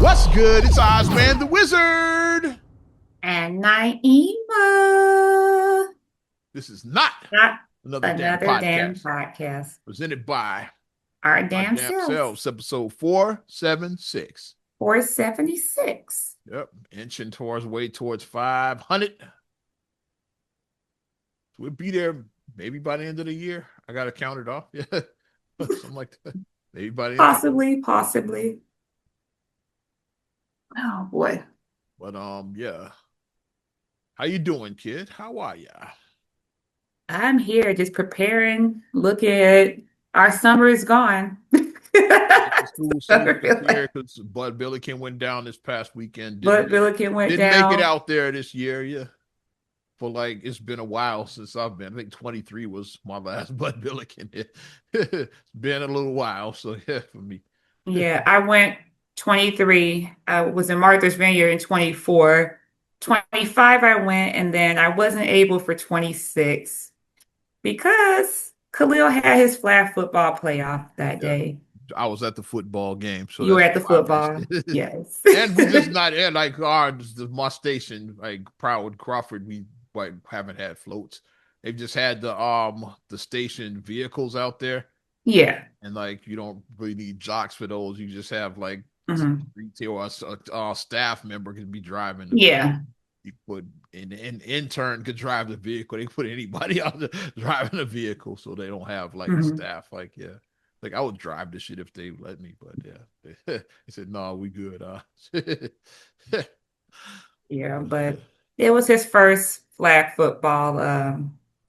What's good? It's Ozman the Wizard. And Naima. This is not Not another damn another damn podcast podcast. presented by Our our damn damn selves. selves, episode 476. 476. Yep, inching towards way towards 500. So we'll be there maybe by the end of the year. I got to count it off. Yeah, something like that. Maybe by the end of the year. Possibly, possibly. Oh boy. But yeah. How you doing, kid? How are ya? I'm here just preparing, looking at our summer is gone. Get the school So I season is feel here like because Bud Billiken went down this past weekend. Bud Billiken went Didn't make it down. out there this year. Yeah, for like it's been a while since I've been. I think 23 was my last Bud Billiken. It's been a little while, so yeah, for me. Yeah, I went 23. I was in Martha's Vineyard in 24. 25 I went, and then I wasn't able for 26 because Khalil had his flag football playoff that Yeah, day. I was at the football game, so You were that's at the why I missed football. it. Yes. And we just not and like my station, like Proud Crawford, we like haven't had floats. They've just had the station vehicles out there. Yeah. And like you don't really need jocks for those. You just have like Hmm. retail or staff member can be driving the vehicle. Yeah. You put an intern could drive the vehicle. They put anybody out there driving the vehicle, so they don't have like a Hmm. staff. Like yeah, like I would drive the shit if they let me, but yeah, they said no, we good. Yeah, but it was his first flag football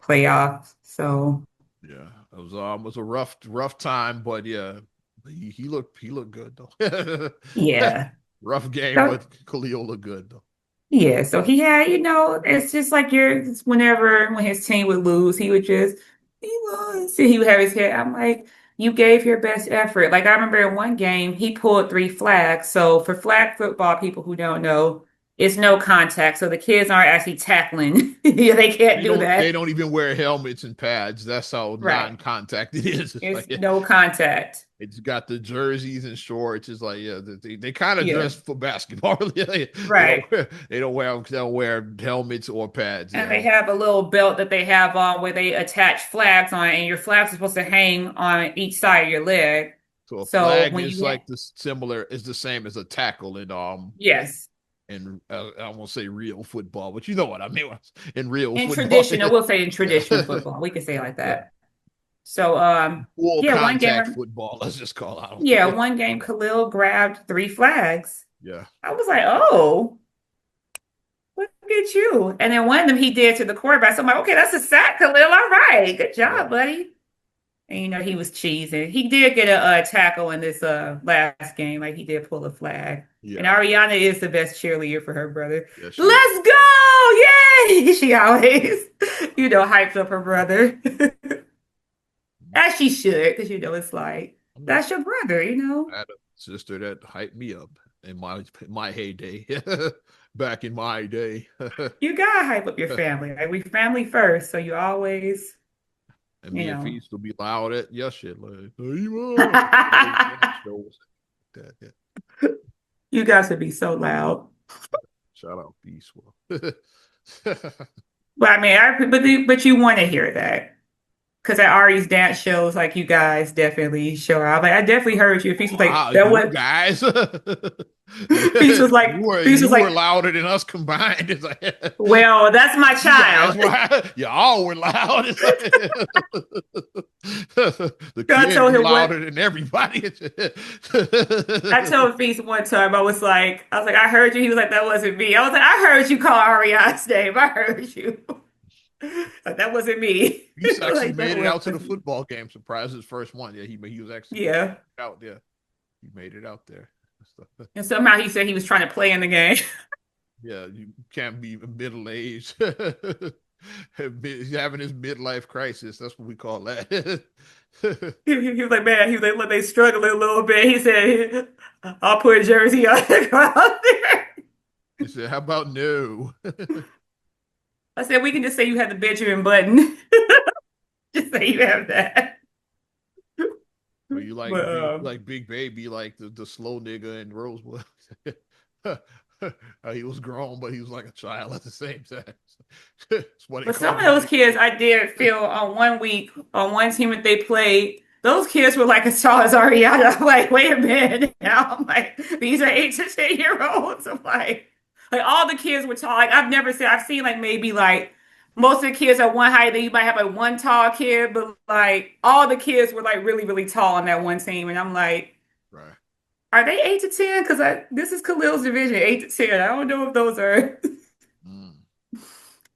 playoff. So Yeah, it was a rough time, but yeah, he looked good though. yeah. Rough game, So but Khalil looked good though. yeah, so he had, it's just like when his team would lose, he lost. He would have his head. I'm like, you gave your best effort. Like I remember in one game, he pulled three flags. So for flag football, people who don't know, it's no contact. So the kids aren't actually tackling. Yeah, they can't do They that. don't even wear helmets and pads. That's how Right. non-contact it is. It's like It's no contact. it's got the jerseys and shorts. It's like yeah, they kind of Yeah. dress for basketball. they Right. they don't wear helmets or pads. And Yeah, they have a little belt that they have on where they attach flags on, and your flags are supposed to hang on each side of your leg. so a So flag when is you, like the similar is the same as a tackle yes, in I won't say real football, but you know what I mean in real in football. traditional, we'll say in traditional Yeah, football, we can say it like yeah. that. So, Full yeah, contact football. Let's just call it. one game, Khalil grabbed three flags. Yeah. I was like, oh, look at you. And then one of them he did to the quarterback. So I'm like, okay, that's a sack, Khalil. All right, good Yeah. job, buddy. And he was cheesing. He did get a tackle in this last game. Like he did pull a flag. And Yeah. Ariana is the best cheerleader for her brother. Yeah. She is. Let's go! Yay! She always, hypes up her brother. As she should, because it's like, that's your brother. I had a sister that hyped me up in my heyday. Back in my day. You gotta hype up your family. Like we family first. So you always, And you me and know. Feast will be loud at your shit like shows that. Yeah. You guys would be so loud. Shout out Feast. But I mean, but you want to hear that. Because at Ari's dance shows, like you guys definitely show out. Like I definitely heard you. Feast was like, Wow, that you was guys. Feast was like, Feast was You were like, louder than us combined. It's like well, that's my you guys child. were y'all were loud. It's like, the I kid told be him what louder than everybody. I told Feast one time. I was like, I heard you. He was like, that wasn't me. I was like, I heard you call Ariana's name. I heard you. Like that wasn't me. He's actually Like that made it out to the wasn't me. football game. Surprised his first one. Yeah, he was actually Yeah. out there. He made it out there. And somehow he said he was trying to play in the game. Yeah, you can't be middle aged. He's having his midlife crisis. That's what we call that. He was like, man, he was like, look, they struggling a little bit. He said, I'll put a jersey on and go out there. He said, "How about no?" I said, we can just say you had the Benjamin Button. Just say you have that. Or you like But Big Baby, like the slow nigga in Rosewood. He was grown, but he was like a child at the same time. That's why they but call some of him those Big kids, Baby. I did feel on one week on one team that they played. Those kids were like as tall as Ariana. I'm like, wait a minute. Now I'm like, these are 8 to 10 year olds. I'm like all the kids were tall. Like I've seen like maybe like most of the kids are one height. Then you might have like one tall kid, but like all the kids were like really, really tall on that one team. And I'm like, Right. are they 8 to 10? Because this is Khalil's division, 8 to 10. I don't know if those are. Mm.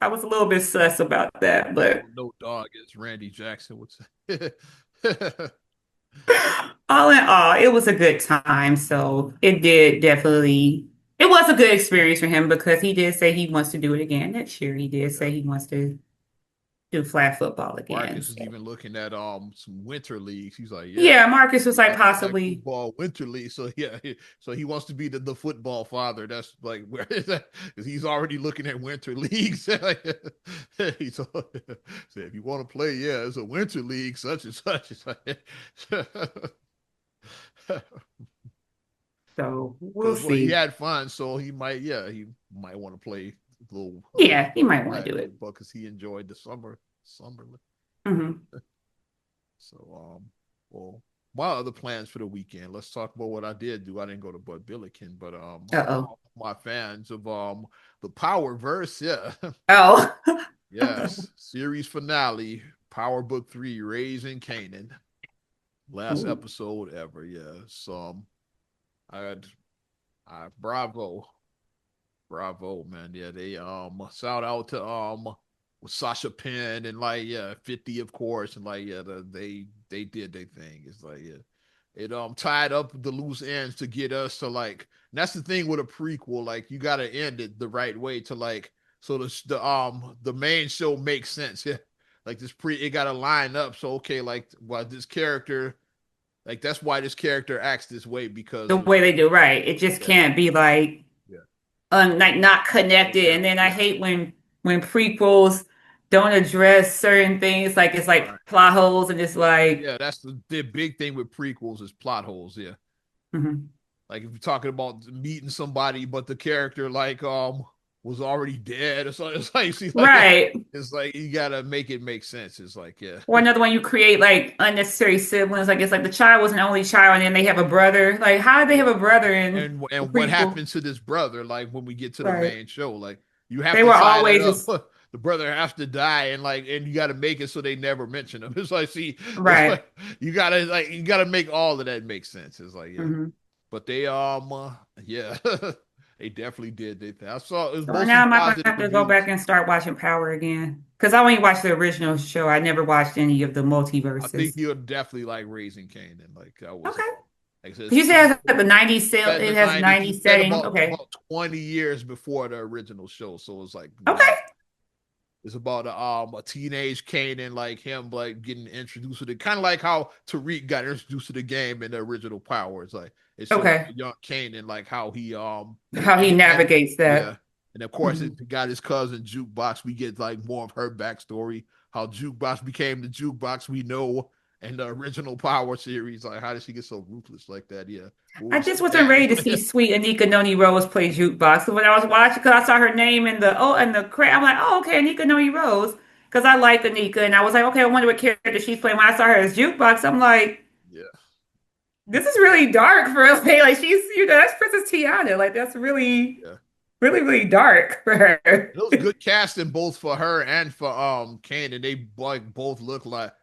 I was a little bit sus about that, but No dog, as Randy Jackson would say. all in all, it was a good time. So it did definitely, it was a good experience for him because he did say he wants to do it again next year. He did Yeah. say he wants to do flag football again. Marcus is So even looking at some winter leagues. He's like, yeah, yeah, Marcus was like flag possibly. football winter league. So yeah, so he wants to be the football father. That's like where is that? Because he's already looking at winter leagues. He's so if you want to play, yeah, it's a winter league, such and such. It's like, So we'll because well, he see. had fun, so he might want to play a little Yeah, he might want to flag do it. football because he enjoyed the summer. Hmm. So well, my other plans for the weekend. Let's talk about what I did do. I didn't go to Bud Billiken, but Uh-oh. my fans of the Power Verse, yeah, Oh. yes, series finale, Power Book 3, Raising Kanan, last Ooh. episode ever. Yeah, so I had bravo. Bravo, man. Yeah, they shout out to Sasha Penn and like yeah, 50 of course, and like yeah, they did their thing. It's like yeah. It tied up the loose ends to get us to like and that's the thing with a prequel, like you gotta end it the right way to like so the main show makes sense. Yeah. Like it gotta line up. So okay, like well this character like that's why this character acts this way because The of way they do, right. It just yeah, can't be like yeah. like not No connected. And balance. then I Yeah. hate when prequels don't address certain things, like it's like Right. plot holes, and it's like, Yeah, that's the big thing with prequels is plot holes. Yeah, mhm. like if you're talking about meeting somebody, but the character like was already dead or something, it's like see like yeah, Right. it's like you gotta make it make sense. It's like yeah, Or another one, you create like unnecessary siblings. Like it's like the child was an only child, and then they have a brother. Like how did they have a brother in a and what prequel? happens to this brother? Like when we get to the Right. main show, like you have They to were tie that always up. just The brother has to die, and like, and you got to make it so they never mention him. It's like, see, it's right. like you gotta make all of that make sense. It's like, yeah. Hmm. But they yeah, they definitely did. I saw it was So mostly now I might positive have to go reviews. back and start watching Power again because I only watched the original show. I never watched any of the I think multiverses. you'll definitely like Raising Kanan. Like that was Okay. like I said, You said it has like the 90s set in the it has 90s. You 90s said setting. Okay. about 20 years before the original show, so it's like Okay. it's about a teenage Kanan, like him like getting introduced to the kind of like how Tariq got introduced to the game in the original Power. It's like it shows Okay. young Kanan like how he How he and navigates yeah, that. and of course Hmm. it got his cousin Jukebox. We get like more of her backstory, how Jukebox became the Jukebox we know in the original Power series. Like how did she get so ruthless like that? Yeah, what I was just so wasn't bad? ready to see sweet Anika Noni Rose play jukebox. So when I was watching, because I saw her name in the credit, I'm like, oh, okay, Anika Noni Rose, because I like Anika, and I was like, okay, I wonder what character she's playing. When I saw her as jukebox, I'm like, Yeah, this is really dark for a like she's that's Princess Tiana, like that's really yeah. really really dark for her. It was good casting both for her and for Kanan. They like both look like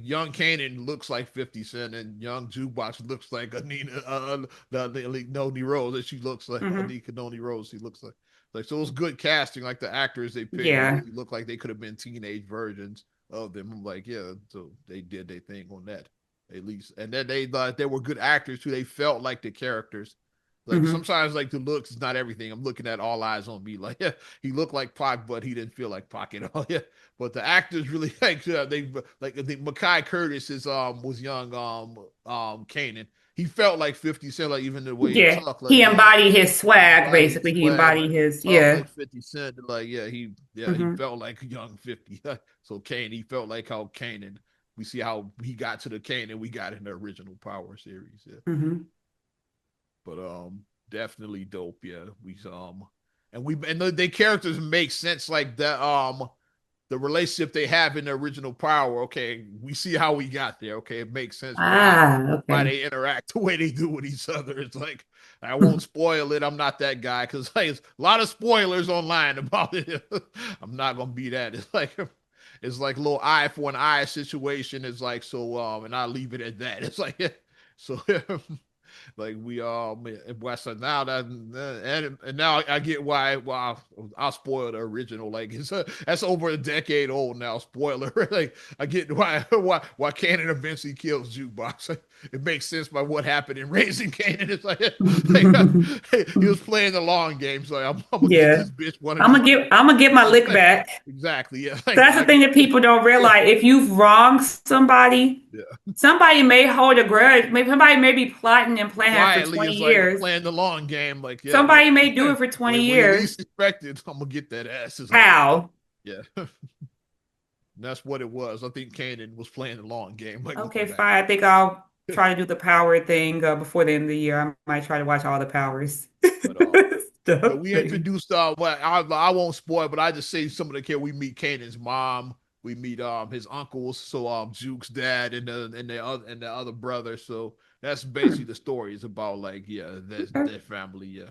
young Kanan looks like 50 Cent and young Jukebox looks like Anina the Noni Rose and she looks like Hmm. Anika Noni Rose. He looks like so it was good casting. Like the actors they picked Yeah. really look like they could have been teenage versions of them. I'm like, yeah, so they did their thing on that at least. And then they were good actors too. They felt like the characters. Like Hmm. sometimes like the looks is not everything. I'm looking at All Eyes on Me. Like yeah, he looked like Pac, but he didn't feel like Pac at all. Yeah, but the actors really like they like I think Mackay Curtis is was young Kanan. He felt like 50 Cent, like even the way he Yeah. talked, like He yeah, embodied his he swag, embodied his basically. He swag, embodied his talked yeah. like 50 Cent, like yeah, he Hmm. felt like young 50. So Kane, he felt like how Kanan we see how he got to the Kanan we got in the original Power series. Yeah, Hmm. but definitely dope. Yeah, and the characters make sense like that. The relationship they have in the original Power. Okay, we see how we got there. Okay, it makes sense why Okay. they interact the way they do with each other. It's like I won't spoil it. I'm not that guy because like, a lot of spoilers online about it. I'm not gonna be that. It's like a little eye for an eye situation. It's like so and I'll leave it at that. It's like so like we West now that and now I get why I'll spoil the original. Like that's over a decade old now. Spoiler. Like I get why Kanan eventually kills Jukebox. It makes sense by what happened in Raising Kanan. It's like he was playing the long game. So I'm gonna get Yeah. this bitch one of these. I'm gonna get my lick back. Exactly. Yeah. That's the thing that people don't realize. If you've wronged somebody, Yeah. somebody may hold a grudge. Maybe somebody may be plotting and planning for Quietly 20 is like years. playing the long game. Like yeah, like Somebody may do it for 20 when you years. least expect it, I'm gonna get that ass. Is like How? yeah. That's what it was. I think Kanan was playing the long game. Like, Okay, look back. fine. I think I'll try to do the power thing before the end of the year. I might try to watch all the powers But yeah, stuff. we introduced well, I won't spoil, but I just say some of the care. We meet Kanan's mom. We meet his uncles, so Juke's dad and the other brother. So that's basically the story. It's about like yeah, their family. Yeah,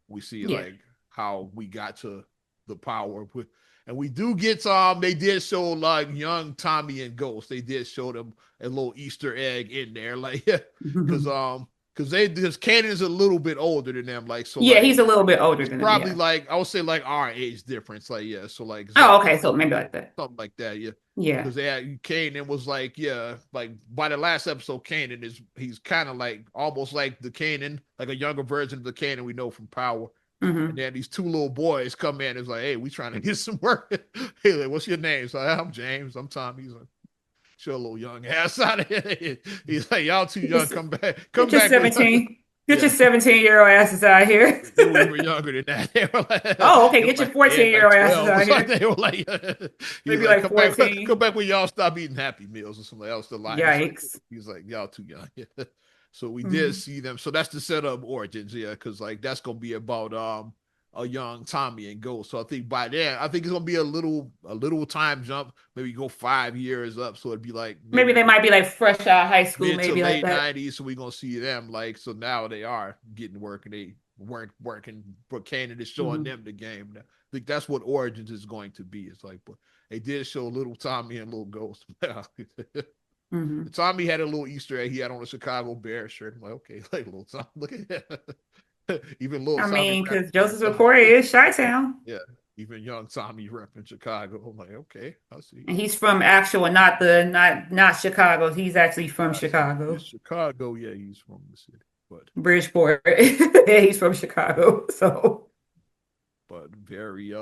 we see Yeah. like how we got to the power. And we do get they did show like young Tommy and Ghost. They did show them a little Easter egg in there, like because because Kanan is a little bit older than them, like so Yeah, like he's a little bit older it's than him. probably Yeah. like I would say like our age difference, like yeah, so like Oh, Zach okay. So maybe like that. something like that, yeah. Yeah. Because they had Kanan was like yeah, like by the last episode, Kanan he's kind of like almost like the Kanan, like a younger version of the Kanan we know from Power. And Hmm. then these two little boys come in. It's like, hey, we trying to get some work. Hey, like, what's your name? So I'm James. I'm Tom. He's like, show a little young ass out of here. He's like, y'all too young. Come back. Come Get your back when 17. Get your yeah. 17-year-old asses out here. They were even younger than that. They were like, Oh, okay. they were Get your like, they had like 14-year-old asses 12 or out something. here. They were like, he's Maybe like, like come 14. back when y'all stop eating Happy Meals or something else. The line. Yikes. He's like, y'all too young. So we did Mhm. see them. So that's the setup origins, yeah, because like that's gonna be about a young Tommy and Ghost. So I think by then, I think it's gonna be a little time jump. Maybe go 5 years up. So it'd be like Maybe maybe they might be like fresh out of high school, mid to maybe like late that. '90s. So we're gonna see them like so now they are getting work and they weren't working, but Kanan is showing Hmm. them the game. I think that's what Origins is going to be. It's like, but they did show little Tommy and little Ghost. Hmm. Tommy had a little Easter egg. He had on a Chicago Bears shirt. I'm like, okay, like little Tommy. Look at that. Even little I Tommy mean, because repping Joseph Chicago. Reporter is Chi-Town. Yeah, even young Tommy repping Chicago. I'm like, okay, I see. And he's from actual, not Chicago. He's actually from Yeah, Chicago. Chicago. Yeah, he's from the city, but Bridgeport. Yeah, he's from Chicago. So very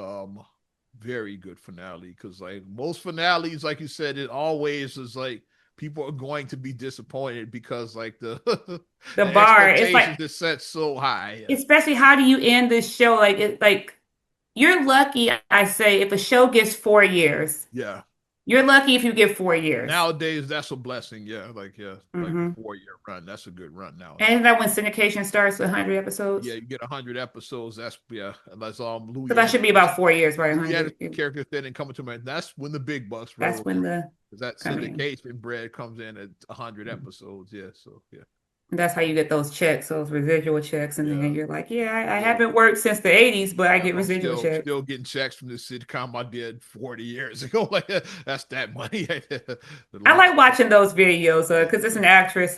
very good finale because like most finales, like you said, it always is like people are going to be disappointed because like the the the bar, it's expectations like, is set so high. Yeah. especially how do you end this show? Like you're lucky, I say, if a show gets 4 years. Yeah. You're lucky if you get 4 years. Nowadays, that's a blessing. Yeah, like a Hmm. 4 year run. That's a good run nowadays. And that when syndication starts, 100 Yeah, episodes. you get 100 episodes. That's yeah. Unless So that should be about 4 years, right? Louis Anderson 100. character then and coming to man. That's when the big bucks That's roll when in. the, Because that I mean, syndication bread comes in at 100 episodes. Yeah, so yeah, that's how you get those checks, those residual checks. And yeah. then you're like, yeah, I So haven't worked since the 80s, but I yeah, get I'm residual checks. still getting checks from this sitcom I did 40 years ago. Like that's that money. The I last like watching those videos because it's an actress.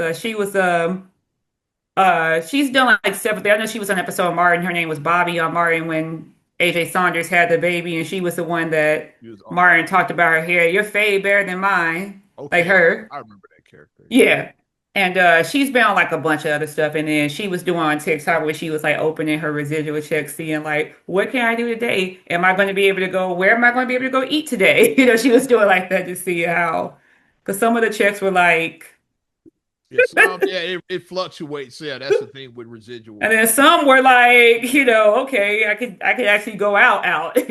She's done like several. I know she was on an episode of Martin. Her name was Bobby on Martin when AJ Saunders had the baby, and she was the one that years on. Martin talked about her hair. Your fade better than mine, like Okay, her. I remember that character. Yeah. Yeah. And she's been on like a bunch of other stuff. And then she was doing on TikTok where she was like opening her residual check, seeing like, what can I do today? Am I going to be able to go? Where am I going to be able to go eat today? She was doing like that to see how, because some of the checks were like, Yeah, some yeah, it fluctuates. Yeah, that's the thing with and residuals. then some were like, okay, I could actually go out, Yeah,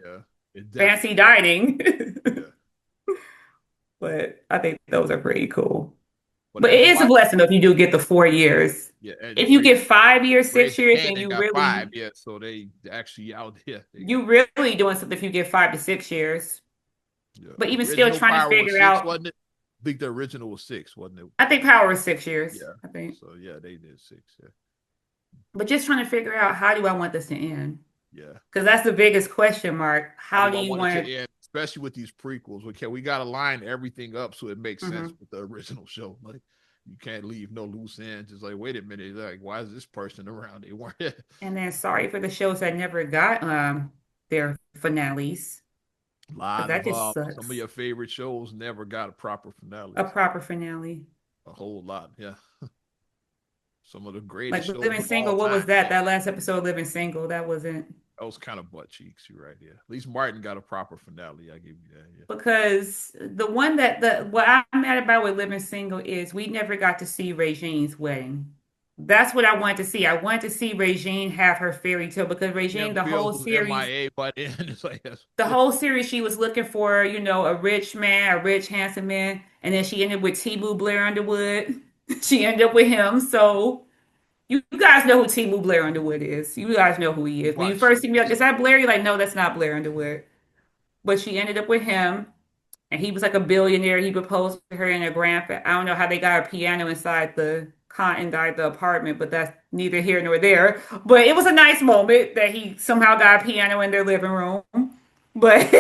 yeah. It fancy definitely dining. yeah. But I think those are pretty cool. But But there's it a is a lot. blessing if you do get the 4 years. Yeah, and If you get 5 years, Ray 6 years, then Shannon got five. Yeah, so they actually out there. They got you really doing something if you get 5 to 6 years. yeah. But The even still original trying to Power was figure six, out, wasn't it? I think the original was six, wasn't it? I think Power is 6 years, Yeah. I think. So yeah, they did six. Yeah. But just trying to figure out how do I want this to end? Yeah. Because that's the biggest question mark. How How do do I you want it to want end? Especially with these prequels. Okay, we gotta line everything up so it makes to? sense with the original show. Like you can't leave no loose ends. It's like, wait a minute, like, why is this person around? They weren't And then sorry for the shows that never got their finales, a because lot that of just some of sucks. your favorite shows never got a proper A finales. proper finale. A whole lot, yeah. Some of the greatest Like shows Living of all Single, what time. was that? That last episode, Living Single, that wasn't That was kind of butt cheeks. You're right. Yeah, at least Martin got a proper finale. I give you that. Yeah. because the one that the what I'm mad about with Living Single is we never got to see Regine's wedding. That's what I wanted to see. I wanted to see Regine have her fairy tale because Regine, Kim Fields was MIA by then. It's like the whole series, she was looking for, a rich man, a rich, handsome man, and then she ended with Timu Blair Underwood. She ended up with him. So you guys know who Timu Blair Underwood is. You guys know who he we is. When you watched first see it. me, like, is that Blair? You're like, no, that's not Blair Underwood. But she ended up with him, and he was like a billionaire. He proposed to her in a grand. I don't know how they got a piano inside the apartment, but that's neither here nor there. But it was a nice moment that he somehow got a piano in their living room. But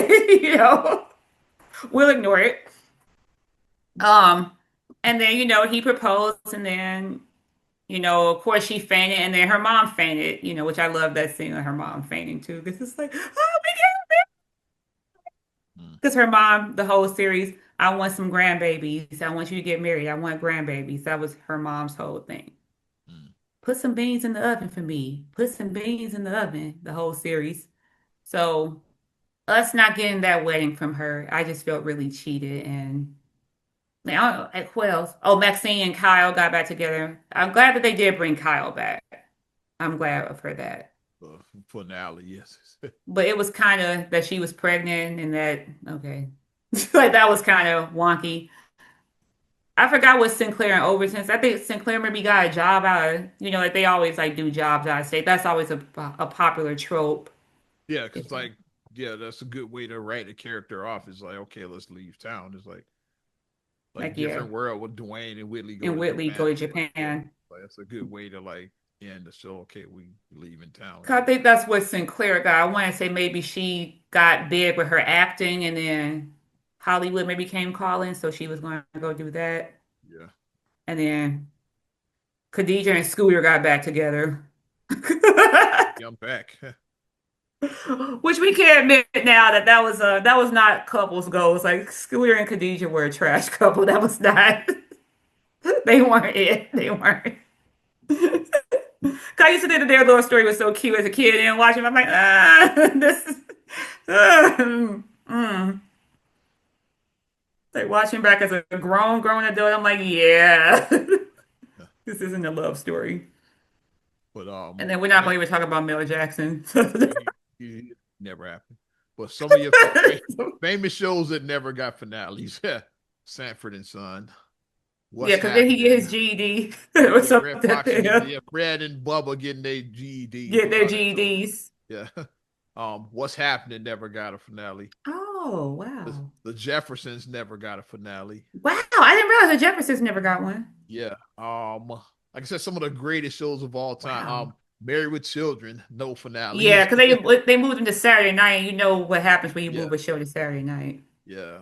we'll ignore it. Um, and then he proposed, and then of course she fainted, and then her mom fainted. Which I love that scene of her mom fainting too, because it's like, oh my God, Mm, because her mom, the whole series, I want some grandbabies. I want you to get married. I want grandbabies. That was her mom's whole thing. mm. Put some beans in the oven for me. Put some beans in the oven. The whole series. So us not getting that wedding from her, I just felt really cheated. And now, who else? Oh, Maxine and Kyle got back together. I'm glad that they did bring Kyle back. I'm glad for that. Finale, yes. But it was kind of that she was pregnant and that, okay. Like that was kind of wonky. I forgot what Sinclair and Overton's. I think Sinclair maybe got a job out of, like they always like do jobs out of state. That's always a popular trope. Yeah, because like, yeah, that's a good way to write a character off. It's like, okay, let's leave town. It's like Like, yeah. different world with Dwayne and Whitley go And to Whitley Japan. go to It's like, yeah, Japan. like that's a good way to like end the show. Okay, we leave in town. 'Cause I think that's what Sinclair got. I want to say maybe she got big with her acting and then Hollywood maybe came calling, so she was going to go do that. Yeah, And then Khadijah and Scooter got back together. yeah, I'm back. Which we can admit now that was not couples goals. Like Scooter and Khadijah were a trash couple. That was not they weren't it. They weren't. 'Cause I used to think that their little story was so cute as a kid and watching. I'm like, this is like watching back as a grown adult. I'm like, yeah, this isn't a love story. But And then we're not yeah, going to even talk about Mel Jackson. he never happened. But some of your famous shows that never got finales. Yeah, Sanford and Son. Yeah, What's because then he get happening? his GED or Yeah, Red something. Fox and yeah, Fred and Bubba getting their GEDs. Get their Wow, that's so GEDs. yeah. What's happening never got a finale. Oh, The, wow. the Jeffersons never got a finale. Wow, I didn't realize the Jeffersons never got one. Yeah. Like I said, some of the greatest shows of all time. Wow. Married with Children, no Yeah, finales. because they moved them to Saturday night, and you know what happens when you Yeah, move a show to Saturday night. yeah.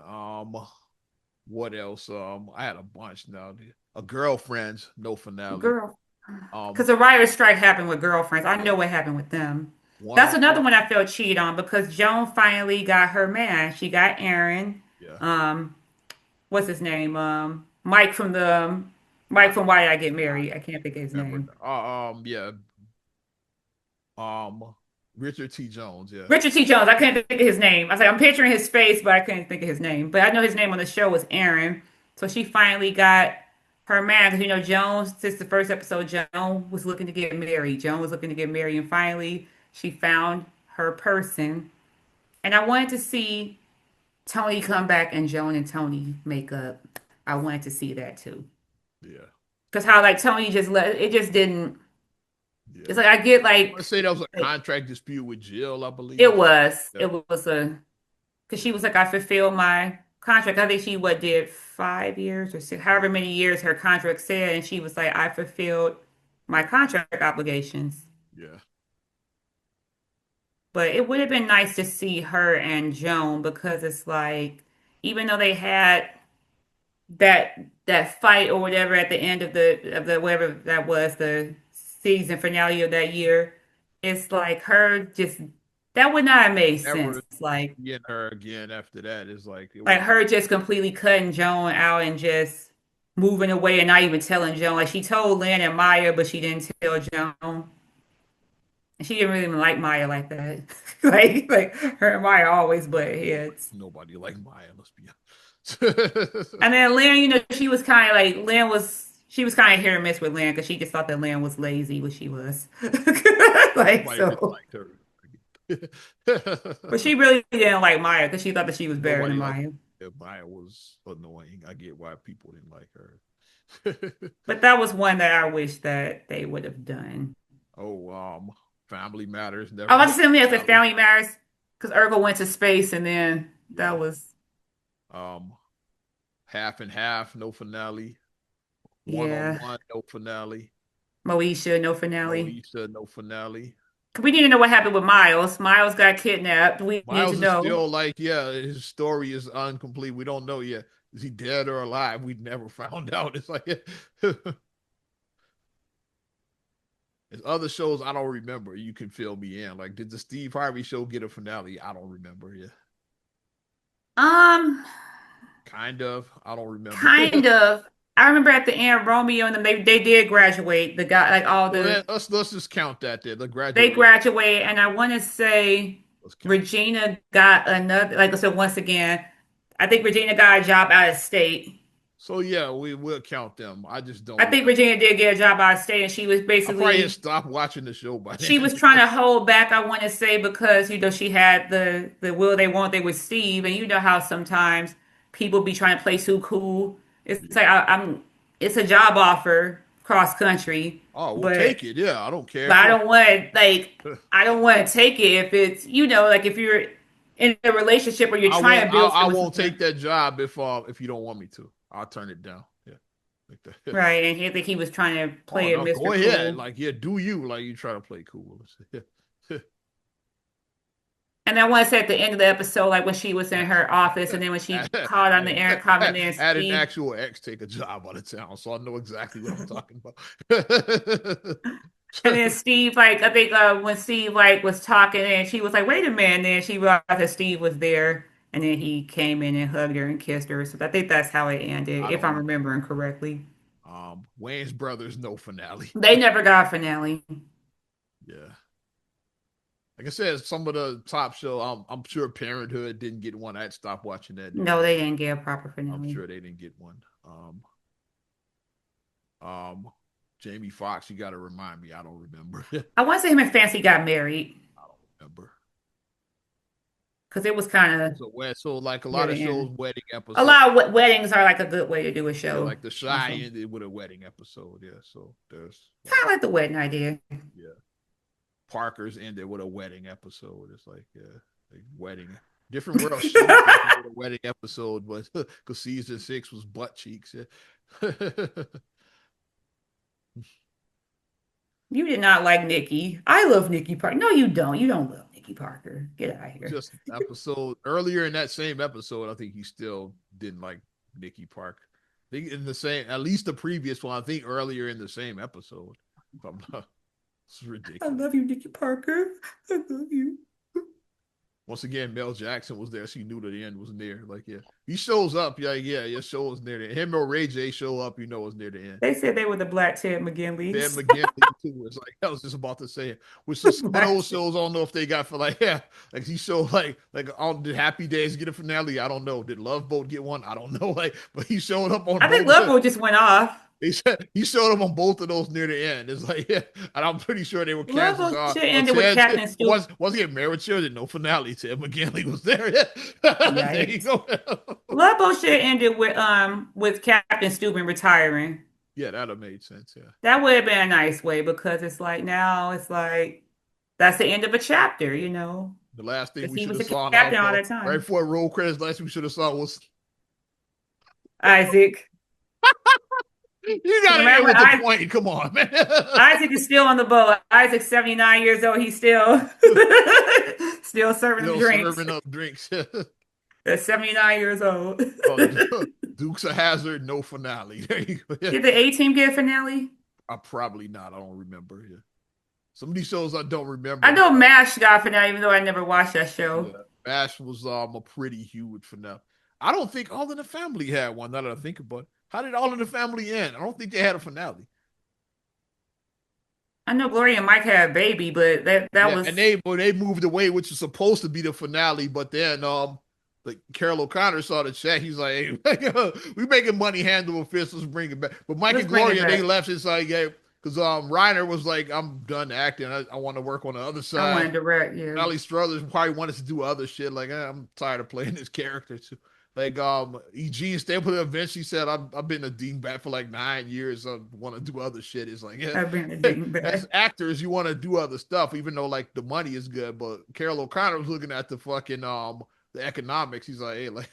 What else? I had a bunch now. A Girlfriends, no finale. Girl, because Um, the writer's strike happened with Girlfriends. I know what happened with them. one That's on another one. one I felt cheated on because Joan finally got her man. She got Aaron. Yeah. Um, what's his name? Mike from I, Mike from Why Did I Get I Married? I can't think of his remember. name. Yeah. Richard T. Jones. Yeah. Richard T. Jones. I couldn't think of his name. I was like, I'm picturing his face, but I couldn't think of his name. But I know his name on the show was Aaron. So she finally got her man. Because, Jones, since the first episode, Joan was looking to get married. Joan was looking to get married. And finally, she found her person. And I wanted to see Tony come back and Joan and Tony make up. I wanted to see that too. Yeah, Because how like Tony just let it just didn't. It's yeah. like I get I want to say that was a like contract dispute with Jill, I it believe. was Yeah, it was a because she was like I fulfilled my contract. I think she what did 5 years or six, however many years her contract said, and she was like I fulfilled my contract obligations. yeah. But it would have been nice to see her and Joan because it's like even though they had that fight or whatever at the end of the whatever that was the season finale of that year, it's like her just that would not have made sense. Ever seeing her again after that is like it Like was. her just completely cutting Joan out and just moving away and not even telling Joan. Like she told Lynn and Maya, but she didn't tell Joan. And she didn't really even like Maya like that. Like her and Maya always butt heads. Nobody like Maya, let's be honest. And then Lynn, she was kind of like Lynn was she was kind of hit or miss with Lynn because she just thought that Lynn was lazy, which she was. Like Nobody really so, liked her. but she really didn't like Maya because she thought that she was better than Nobody liked Maya. her. Maya was annoying. I get why people didn't like her. But that was one that I wish that they would have done. Oh, Family Matters I never was had just saying a yes, if finale. Family Matters because Urkel went to space and then that Yeah. was Um, Half and Half, no finale. One on yeah. One, no finale. Moesha, no finale. Moesha, no finale. We need to know what happened with Miles. Miles got kidnapped. We need to Miles is know. still like, yeah, his story is incomplete. We don't know yet. Is he dead or alive? We never found out. It's like there's other shows I don't remember. You can fill me in. Like, did the Steve Harvey show get a finale? I don't remember. Yeah, Um, kind of. I don't remember. kind of. I remember at the end, Romeo and them, they did graduate. The guy, like all Well, the, let's just count that there. The they graduation. graduate, and I want to say Let's count. Regina got another. Like I said, once again, I think Regina got a job out of state. So yeah, we will count them. I just I don't. think Regina did get a job out of state, and she was I probably had basically stopped watching the show by she then. was trying to hold back. I want to say because she had the will they won't they with Steve, and you know how sometimes people be trying to play too cool. It's like Yeah. I'm. It's a job offer cross country, Oh, we'll but take it. Yeah, I don't but care. I Yeah. don't want I don't want to take it if it's like if you're in a relationship or you're trying to build I something with won't someone, take that job if you don't want me to. I'll turn it down. Yeah. Like that. right? And he think he was trying to Oh play it no, go Mr. ahead. Cool. Like, yeah, do you like you try to play cool. And I want to say at the end of the episode, like when she was in her office, and then when she Had, called on the intercom, and then had an Steve, actual ex take a job out of town, so I know exactly what I'm talking about. and then Steve, like I think when Steve like was talking, and she was like, "Wait a minute," and then she realized that Steve was there, and then he came in and hugged her and kissed her. So I think that's how it ended, I if don't I'm know. remembering correctly. Wayne's Brothers, no finale. They never got a finale. Yeah. Like I said, some of the top show, I'm sure Parenthood didn't get one. I had stopped watching that during No, that. they didn't get a proper I'm finale. sure they didn't get one. Um, Jamie Foxx, you got to remind me. I don't remember. I I want to say him and Fancy got married don't remember. because it was kind of So like a near lot the of shows, end. wedding A episode. lot of weddings are like a good way to do a Yeah, show. like The Shy Also, ended with a wedding episode. Yeah, so there's kind like of like the wedding idea. yeah, Parker's ended with a wedding episode. It's like wedding. Different World Shoes ended with a wedding episode, but because season 6 was butt cheeks. Yeah. You did not like Nikki. I love Nikki Parker. No, you don't. You don't love Nikki Parker. Get out of here. Just episode earlier in that same episode, I think he still didn't like Nikki Park. I think in the same, at least the previous one, I think earlier in the same episode. If I'm not, it's I ridiculous. love you, Nikki Parker. I love you. Once again, Mel Jackson was there. She knew that the end was near. Like, yeah, he shows up. Yeah, yeah, your show is near the end. Him or Ray J show up, you know it's near the end. They said they were the Black Ted Ted McGinleys. McGinley too. It's like I was just about to say it. Which is some of Black those Ted. shows I don't know if they got for like yeah, like he showed like on did Happy Days get a finale? I don't know. Did Love Boat get one? I don't know. Like, but he showed up on I think both. Love Boat just went off. he showed up on both of those near the end. It's like, yeah, and I'm pretty sure they were Love canceled. Boat should have Well, ended with Ted Captain Stewart. was he married with children? No finale. Ted McGinley was there. There you Yikes. go. Love Boat should have ended with Captain Stubing retiring. Yeah, that'd have made sense. Yeah. That would have been a nice way because it's like now it's like that's the end of a chapter, you know, The last thing because we he should was have the saw on captain all outro, the right time. before roll credits, last thing we should have saw was Isaac. you gotta end Remember, with the point. Come on, man. Isaac is still on the boat. Isaac's 79 years old. He's still still serving them drinks. Serving up drinks. At 79 years old. Oh, Dukes of Hazard, no finale. There you go. Yeah. Did the A-Team get a finale? I probably not. I don't remember. Yeah. Some of these shows I don't I remember. know MASH got a finale, even though I never watched that show. Yeah. Ash was a pretty huge finale. I don't think All in the Family had one. Now that I think about it, how did All in the Family end? I don't think they had a finale. I know Gloria and Mike had a baby, but that Yeah, and was they moved away, which was supposed to be the finale, but then like Carol O'Connor saw the check. He's like, hey, we making money hand over fist. Let's bring it back. But Mike let's and bring it Gloria, they back. left. It's like, yeah, because Reiner was like, I'm done acting. I want to work on the other I side. wanted direct, yeah. Ali Struthers probably wanted to do other shit. Like, I'm tired of playing this character. Too. Like, Eugene Stapleton eventually said, I've been a dingbat for like 9 years. I want to do other shit. It's like, yeah, I've been a dingbat. as actors, you want to do other stuff, even though like the money is good. But Carol O'Connor was looking at the fucking the economics. He's like, hey, like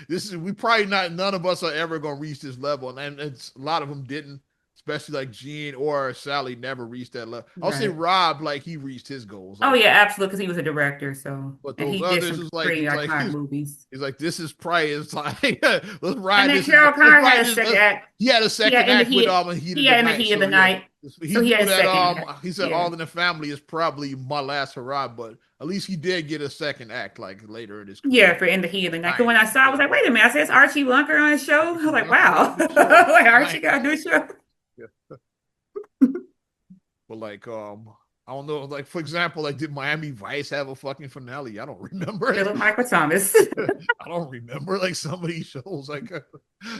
this is we probably not none of us are ever gonna reach this level, and it's a lot of them didn't. Especially like Gene or Sally never reached that level. I'll say Right. Rob, like he reached his goals. Oh Like yeah, absolutely, because he was a director, so but and those he did others some is like pretty iconic movies. he's like this is probably it's like let's And ride then this. Carol Let's Connor ride had a this. second act. He had a Yeah, second act with in Heat of he the had in the Night. heat of So the yeah, night. he So he threw had a that. second act. He said Yeah. All in the Family is probably my last hurrah, but at least he did get a second act like later in his Yeah, career. for In the Heat of the Night. 'Cause when I 90s. saw, I was like, wait a minute, I said, it's Archie Bunker on the show. I was Archie like, Bunker got a wow. new show. Like Archie got a 90s. new show. Yeah. But like I don't know, like for example, like did Miami Vice have a fucking finale? I don't remember. Philip Michael Thomas. I don't remember like some of these shows. Like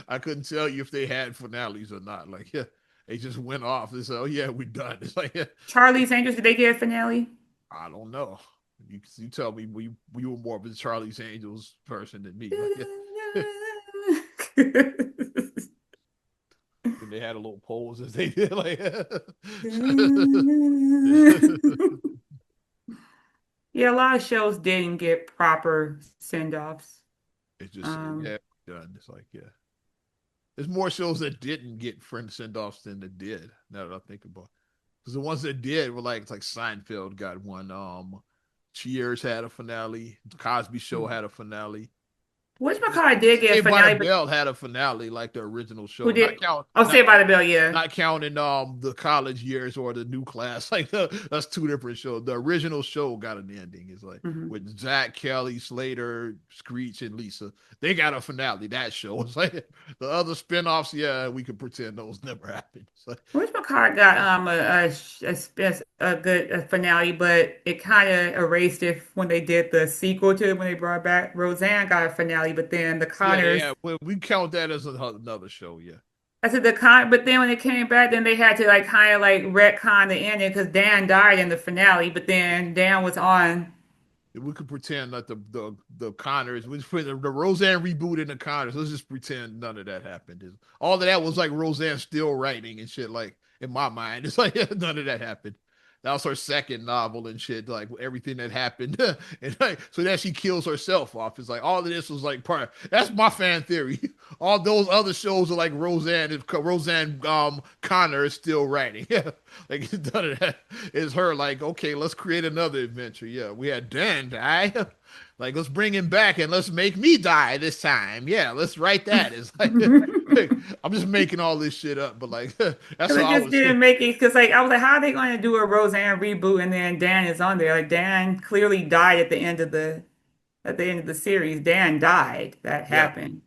I couldn't tell you if they had finales or not. Like yeah, they just went off. They said, "Oh yeah, we're done." It's like yeah, Charlie's Angels, did they get a finale? I don't know. You tell me we were more of a Charlie's Angels person than me. Like yeah, and they had a little pose as they did like. Yeah, a lot of shows didn't get proper send-offs. It's just Um, yeah, done. It's like yeah. There's more shows that didn't get friend send offs than that did. Now that I think about, because the ones that did were like Seinfeld got one. Cheers had a finale. The Cosby Show had a finale. whatchamacallit did get a Saved by finale, the but Bell had a finale like the original who show. did? Oh, Saved by the Bell, yeah. Not counting the college years or the new class. Like that's two different shows. The original show got an ending. It's like Hmm. with Zach, Kelly, Slater, Screech, and Lisa. They got a finale. That show. It's like the other spinoffs. Yeah, we could pretend those never happened. It's like, Whatchamacallit got a good finale, but it kind of erased it when they did the sequel to it when they brought back Roseanne got a finale, but then the yeah, Connors. well, we count that as another show. Yeah. I said but then when it came back, then they had to like kind of like retcon the ending because Dan died in the finale, but then Dan was on. We could pretend that the Connors, we put the Roseanne reboot in the Connors. Let's just pretend none of that happened. All of that was like Roseanne still writing and shit. Like in my mind, it's like none of that happened. That was her second novel and shit. Like everything that happened, and like so that she kills herself off. It's like all of this was like part. That's my fan theory. All those other shows are like Roseanne Connor is still writing. Yeah, like none of that is her. Like okay, let's create another adventure. Yeah, we had Dan die. Like let's bring him back and let's make me die this time. Yeah, let's write that. It's like I'm just making all this shit up, but like that's Because it all I just was. didn't make it. Because like I was like, how are they going to do a Roseanne reboot and then Dan is on there? Like Dan clearly died at the end of the series. Dan died. That Yeah, happened.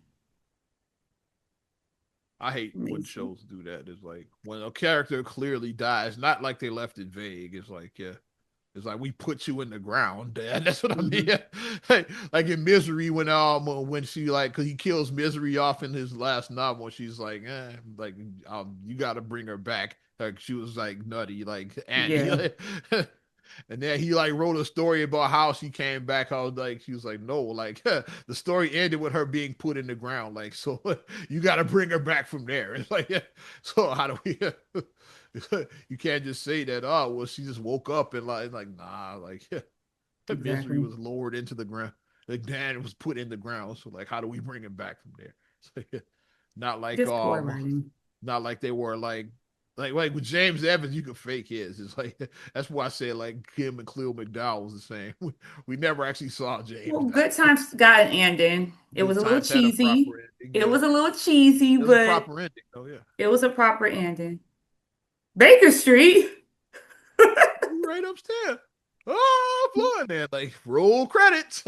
I hate when Amazing. shows do that. It's like when a character clearly dies, not like they left it vague. It's like, yeah. It's like we put you in the ground, Dad. That's what I mean. Hmm. Like in Misery, when she like, cause he kills Misery off in his last novel, and she's like, like you got to bring her back. Like she was like nutty, like Andy. Yeah, And then he like wrote a story about how she came back. How like she was like, no, like the story ended with her being put in the ground. Like so, you got to bring her back from there. It's like, so how do we? You can't just say that. Oh, well, she just woke up and like nah, like Misery exactly. was lowered into the ground. Like Dan was put in the ground. So like, how do we bring him back from there? So, not like Just poor writing. not like they were like with James Evans, you could fake his. It's like that's why I said like him and Cleo McDowell was the same. We never actually saw James Well, die. Good Times got an ending. It was Good a little Times had a cheesy. proper ending. It Yeah, was a little cheesy, it was a but proper ending. Oh yeah, it was a proper ending. Baker Street. right upstairs. Oh, flying there like roll credits.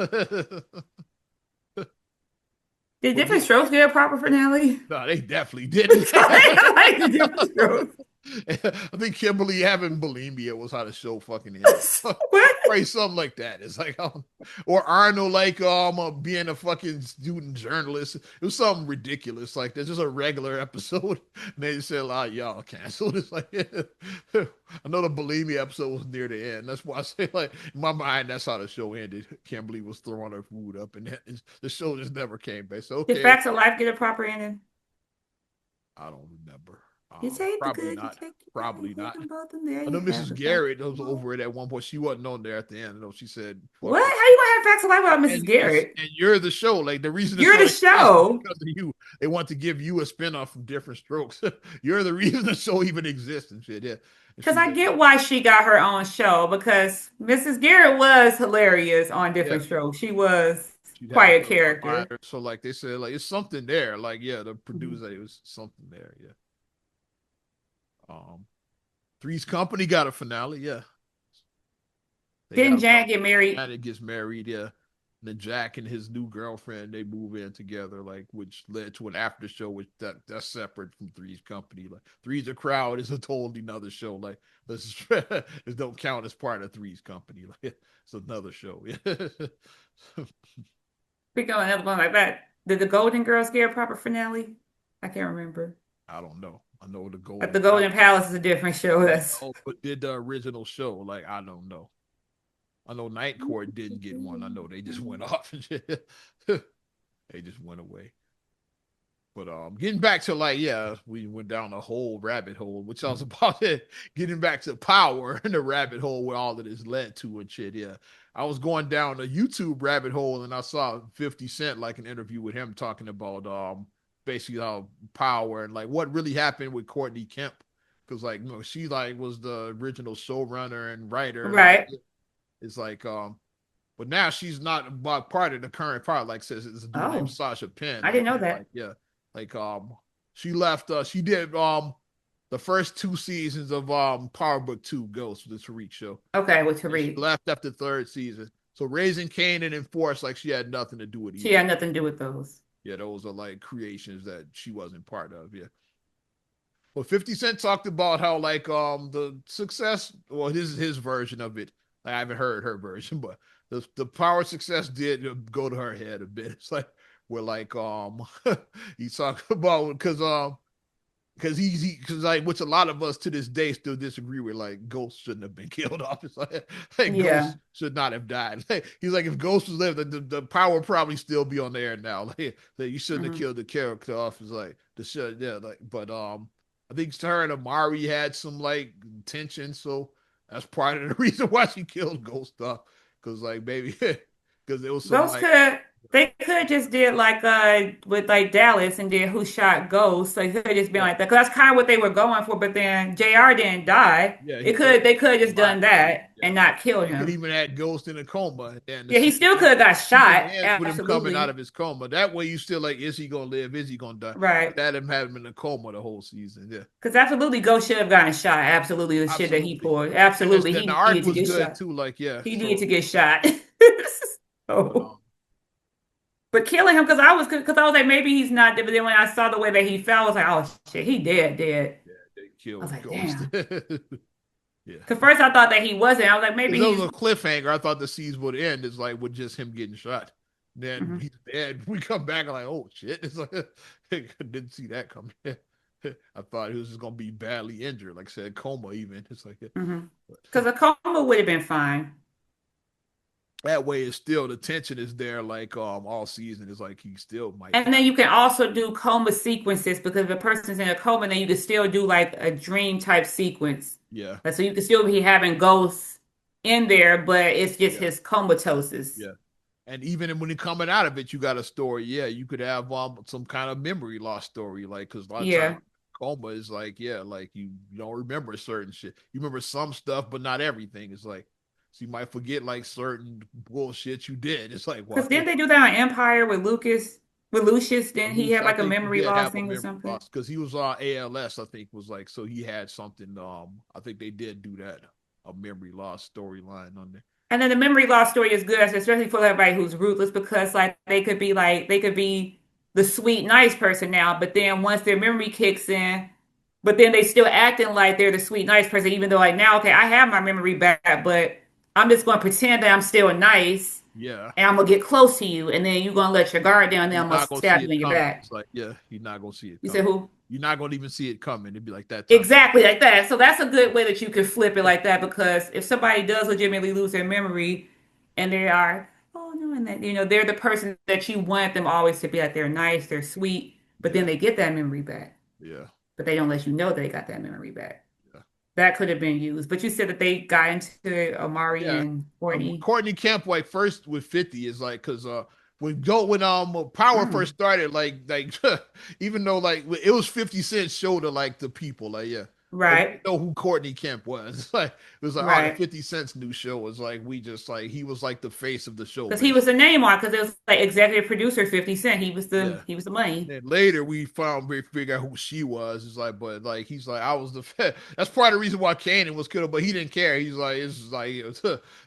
Did But Different yeah, Strokes get a proper finale? no, they definitely didn't. I like the Different Strokes. I think Kimberly having bulimia was how the show fucking ended. What? Right, something like that. It's like, or Arnold like being a fucking student journalist. It was something ridiculous like this. Just a regular episode. And they just said, "Ah, y'all canceled." It's like, I know the bulimia episode was near the end. That's why I say, like, in my mind, that's how the show ended. Kimberly was throwing her food up, and the show just never came back. So Did okay, Facts of Life get a proper ending? I don't remember. You take the Probably good, you not. take the bad, you Probably take not. them both, and there I know you have Mrs. the facts Garrett was of life. over it at one point. She wasn't on there at the end. I know she said, What? "Fuck How it." you gonna have Facts of Life without And Mrs. Garrett? you're the show. Like the reason the You're show the exists is show. because of you. They want to give you a spinoff from Different Strokes. You're the reason the show even exists and shit. Yeah. And Because she's I like, get why she got her own show because Mrs. Garrett was hilarious on yeah, Different Strokes. She was she'd have quite a her character. reminder. So like they said, like it's something there. Like yeah, the Mhm. producer, it was something there. Yeah. Um, Three's Company got a finale. Yeah. They got Didn't a Janet finale. get married? Janet gets married. Yeah. And then Jack and his new girlfriend they move in together, like which led to an after show, which that's separate from Three's Company. Like Three's a Crowd is a totally another show. Like this this don't count as part of Three's Company. Like it's another show. Yeah. Speaking of another one like that, did the Golden Girls get a proper finale? I can't remember. I don't know. I know the Like Golden the Palace. Golden Palace is a different show. Yeah. That's Oh, but did the original show? Like I don't know. I know Night Court didn't get one. I know they just went off and shit. They just went away. But getting back to like, yeah, we went down a whole rabbit hole, which I was about it. Getting back to power and the rabbit hole where all of this led to and shit. Yeah. I was going down a YouTube rabbit hole and I saw 50 Cent like an interview with him talking about basically how power and like what really happened with Courtney Kemp. Cause like she like was the original showrunner and writer and like right. it's like but now she's not part of the current part. Like says it's a dude named Oh, Sasha Penn. I didn't Like know he's that. like yeah, like she left. She did the first two seasons of Power Book Two Ghost, the Tariq show, Okay, with and she Tariq. left after the third season. So Raising Kanan and Force, like she had nothing to do with She either. had nothing to do with those. Yeah, those are like creations that she wasn't part of. Yeah. But 50 Cent talked about how like the success, well, his version of it. I haven't heard her version, but the power success did go to her head a bit. It's like we're like he's talking about because because like which a lot of us to this day still disagree with like Ghost shouldn't have been killed off. It's like Yeah. Ghost should not have died. Like, he's like if Ghost was lived, the power would probably still be on the air now. Like you shouldn't have Hmm. killed the character off. It's like the should yeah like but I think her and Amari had some like tension, so that's part of the reason why she killed Ghost off. Cause like maybe because there was some Ghost like could have they could have just did like with like Dallas and did Who Shot Ghost. They could have just been yeah like that. Because that's kind of what they were going for, but then JR didn't die. yeah he It could they could have just alive. done that Yeah. and not killed You could him. even add Ghost in a coma, and the Yeah, he season still could have got season shot. ends with him coming out Absolutely. of his coma. That way, you still like, is he gonna live? Is he gonna die? Right. That him having him in a coma the whole season. Yeah, Because absolutely Ghost should have gotten shot. Absolutely the shit that he absolutely. pulled. And Absolutely then the he art needed to was get good shot. too. Like yeah, He needed so to get shot. but Oh. But killing him because I was like maybe he's not dead. But then when I saw the way that he fell, I was like, oh shit, he dead, dead. yeah, they I was killed like, Ghost. damn. Yeah. Cause first I thought that he wasn't. I was like, Because maybe that was he's. a cliffhanger. I thought the season would end. It's like with just him getting shot. Then Mhm, he's dead. We come back and like, oh shit! It's like I didn't see that coming. I thought he was just gonna be badly injured, like I said, coma even. It's like mhm. but Cause a coma would have been fine. that way it's still the tension is there like all season. It's like he still might And die. then you can also do coma sequences because if a person's in a coma, then you can still do like a dream type sequence. Yeah, Like, so you can still be having ghosts in there, but it's just yeah, his comatosis. yeah. And even when you're coming out of it, you got a story. Yeah, you could have some kind of memory loss story, like because a lot of times Yeah. coma is like, yeah, like you don't remember certain shit. You remember some stuff, but not everything. It's like so you might forget like certain bullshit you did. It's like, well, Because didn't they do that on Empire with Lucas, with Lucius? Then he had I like a think he memory did loss have a thing or memory something. loss because he was on ALS. I think was like so he had something. I think they did do that a memory loss storyline on there. And then the memory loss story is good, especially for everybody who's ruthless, because like they could be the sweet, nice person now, but then once their memory kicks in, but then they still acting like they're the sweet, nice person, even though like now, okay, I have my memory back, but I'm just gonna pretend that I'm still nice Yeah, and I'm gonna get close to you, and then you're gonna let your guard down, and then you're I'm gonna not gonna see stab you it in your coming. back. It's like, yeah, you're not gonna see it You said coming. who? You're not gonna even see it coming. It'd be like that time. Exactly like that. So that's a good way that you can flip it like that because if somebody does legitimately lose their memory and they are, oh no, and that they're the person that you want them always to be like they're nice, they're sweet, but then Yeah, they get that memory back. yeah, But they don't let you know they got that memory back. yeah. That could have been used. But you said that they got into Amari Yeah. and Courtney. Courtney Kemp, like first with 50 is like because when Power Mm, first started, like even though like it was 50 Cent show to like the people, like yeah. Like we right, didn't know who Courtney Kemp was. Like it was like, oh, the right. 50 Cent's new show was like we just like he was like the face of the show, Because he was basically. the name on because it was like executive producer 50 Cent. Yeah. He was the money. Then later we figure out who she was. It's like, but like he's like, I was the that's part of the reason why Kanan was killed, but he didn't care. He's like, it's like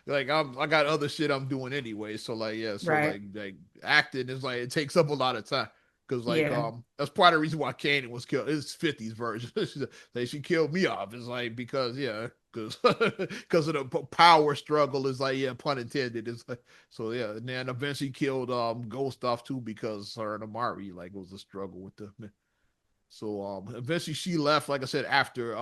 like I got other shit I'm doing anyway. So like yeah, so Right. like acting is like it takes up a lot of time. Cause like Yeah. that's part of the reason why Kanan was killed. It's 50's version. Like she killed me off. It's like because yeah, because of the power struggle is like yeah, pun intended. It's like so yeah, and then eventually killed Ghost off too because her and Amari like it was a struggle with the. So eventually she left, like I said, after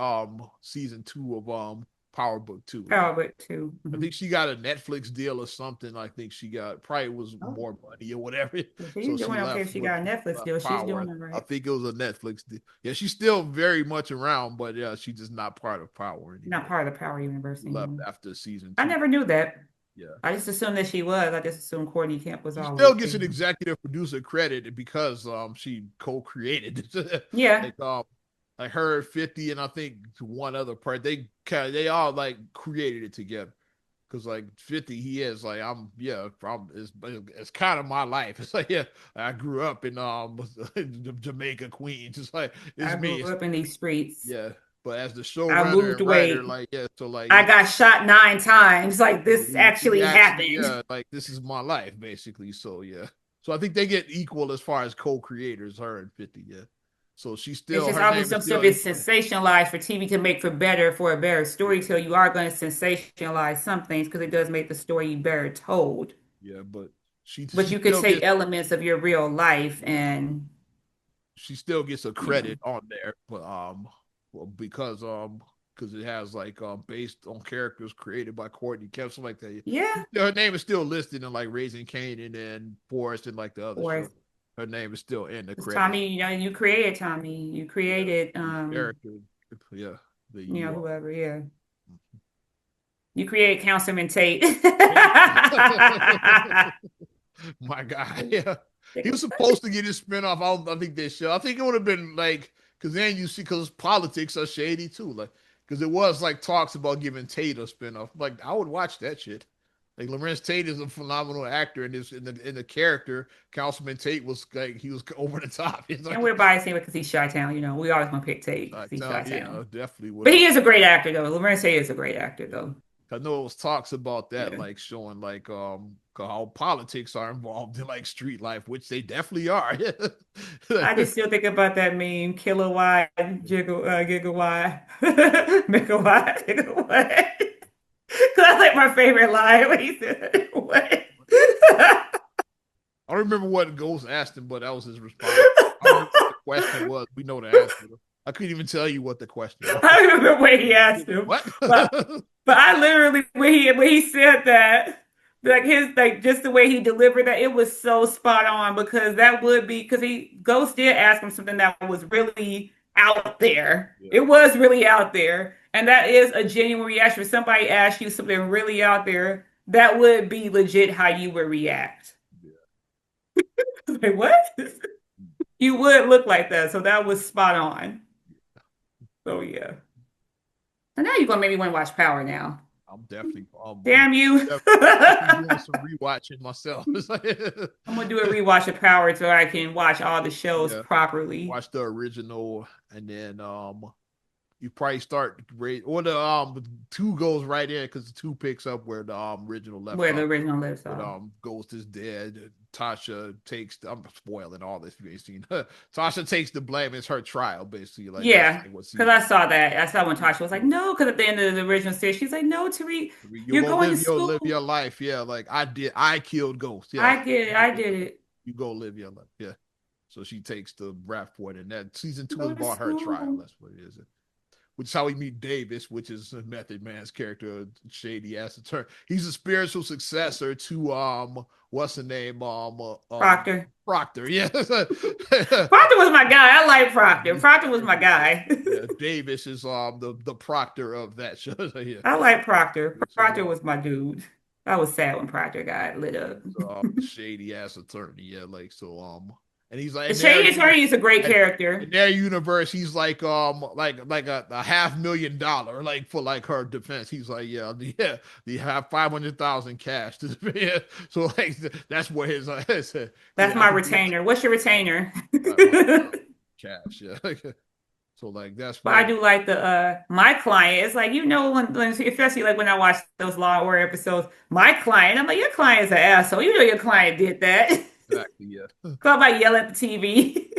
season 2 of Power Book 2. Power Book too. I Mhm. think she got a Netflix deal or something. I think she got probably was Oh, more money or whatever. well, So she's she doing okay if left she with got a Netflix deal. She's Power. doing it I right. think it was a Netflix deal. Yeah, she's still very much around, but yeah, she's just not part of Power Not anymore. part of the Power Universe She left anymore. after season I 2. never knew that. Yeah. I just assumed that she was. I just assumed Courtney Kemp was She always still gets there. an executive producer credit because she co-created Yeah. like like her 50 and I think one other part they all like created it together because like 50 he is like I'm yeah from it's kind of my life. It's like yeah I grew up in Jamaica, Queens. It's like it's I me. grew up in these streets. Yeah, but as the I showrunner moved and writer weight. like yeah so like I got shot 9 times. Like this he actually actually, happened. yeah, like this is my life basically. So yeah. So I think they get equal as far as co-creators, her and 50, yeah. So she's It's still just her obviously name is some still stuff in is sensationalized for TV to make for a better yeah, story. So you are going to sensationalize some things because it does make the story better told. yeah, but But she you could still take gets elements of your real life yeah, and she still gets a you know, credit on there, but well, because it has like based on characters created by Courtney Kemp, something like that. yeah. Her name is still listed in like Raising Kanan and Forrest and like the other Or show. Her name is still in the because credits. Tommy, you created Tommy, you Yeah, created these characters. Yeah, that you are. whoever, yeah, you created Councilman Tate. My God, yeah. He was supposed to get his spinoff. I think they should. I think it would have been like, because then you see, because politics are shady too. Like, because it was like talks about giving Tate a spinoff. Like, I would watch that shit. Like, Lorenz Tate is a phenomenal actor, and in the character, Councilman Tate was like he was over the top. He's And like, we're biased anyway because he's Chi-Town. We always want to pick Tate I because he's tell, yeah, Chi-Town. definitely would But have. he is a great actor, though. Lorenz Tate is a great actor, Yeah. though. I know it was talks about that, Yeah. like showing like how politics are involved in like street life, which they definitely are. I just still think about that meme, kilowatt, gigawatt, megawatt, gigawatt. That's like my favorite line when he said, what? I don't remember what Ghost asked him, but that was his response. I don't remember what the question was. We know the answer. I couldn't even tell you what the question was. I remember when he asked him, What? but I literally when he said that, like his like just the way he delivered that, it was so spot on because that would be because he Ghost did ask him something that was really out there. Yeah, It was really out there, and that is a genuine reaction. If somebody asks you something really out there, that would be legit how you would react. yeah. Like what? You would look like that, so that was spot on. So yeah. So now you're gonna make me want to watch Power now. I'm definitely Damn you. definitely I'm doing some rewatching myself. It's like, gonna do a rewatch of Power so I can watch all the shows yeah, properly. watch the original, and then you probably start or the two goes right in because the two picks up where the original left Where the off. original lives But off. Ghost is dead. Tasha takes I'm spoiling all this if you ain't seen. Tasha takes the blame. It's her trial, basically. Like that's Yeah, what because season. I saw that. I saw when Tasha was like, no, because at the end of the original series, she's like, no, Tariq, You're you're gonna going to live school. your life. Yeah, like I killed Ghost. Yeah. I did it. I did it. You go live your life. Yeah. So she takes the rap for it, and that season two is Go to about her trial. school. That's what it is. Which is how we meet Davis, which is Method Man's character, shady ass attorney. He's a spiritual successor to what's the name? Proctor. Proctor. Yeah. Proctor was my guy. I like Proctor. Proctor was my guy. Yeah, Davis is the proctor of that show. Yeah. I like Proctor. Proctor So was my dude. I was sad when Proctor got lit up. the shady ass attorney. Yeah, like so and he's like The Shady Attorney is a great and character. in their universe, he's like a $500,000 like for like her defense. He's like, yeah, you have 500,000 cash to defend. Yeah. So like that's what his That's my retainer. What's your retainer? cash. Yeah. So like that's But I what do like the my client. It's like when especially like when I watch those Law and Order episodes, my client, I'm like, your client's an asshole. You know your client did that. exactly. Yeah. Cause I yell at the TV.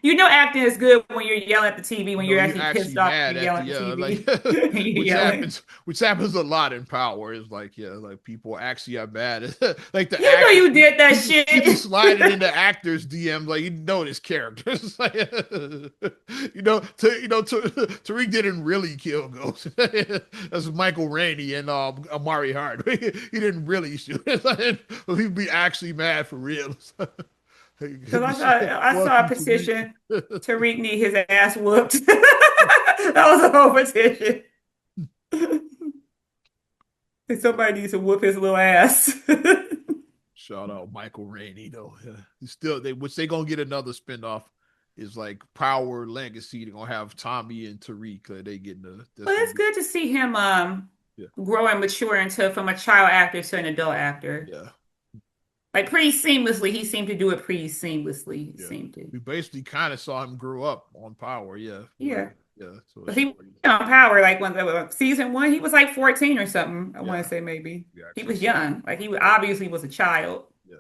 You know acting is good when you're yelling at the TV when No, you're you're actually pissed actually off mad and you're at yelling the at the like TV. You're yelling. which happens a lot in Power. Is like like people actually are mad at like the You know actors. you did that You be shit. sliding into actors DM like you know this character. It's like, Tariq didn't really kill Ghost. That's Michael Rainey and Amari Hart. He didn't really shoot. He'd be actually mad for real. Because I saw a Welcome to petition. Tariq need his ass whooped. That was a whole petition. Somebody needs to whoop his little ass. Shout out Michael Rainey though. Yeah. Still which they gonna get another spinoff is like Power Legacy. They're gonna have Tommy and Tariq. They getting But that's gonna it's be good to see him yeah, grow and mature into from a child actor to an adult actor. yeah, Like pretty seamlessly. He seemed to do it pretty seamlessly. He yeah. seemed to. We basically kind of saw him grow up on Power, yeah. Yeah. Yeah. So But he was on Power like when the season one, he was like 14 or something. I want yeah, to say maybe. we He actually was saw young. Like obviously was a child. yeah,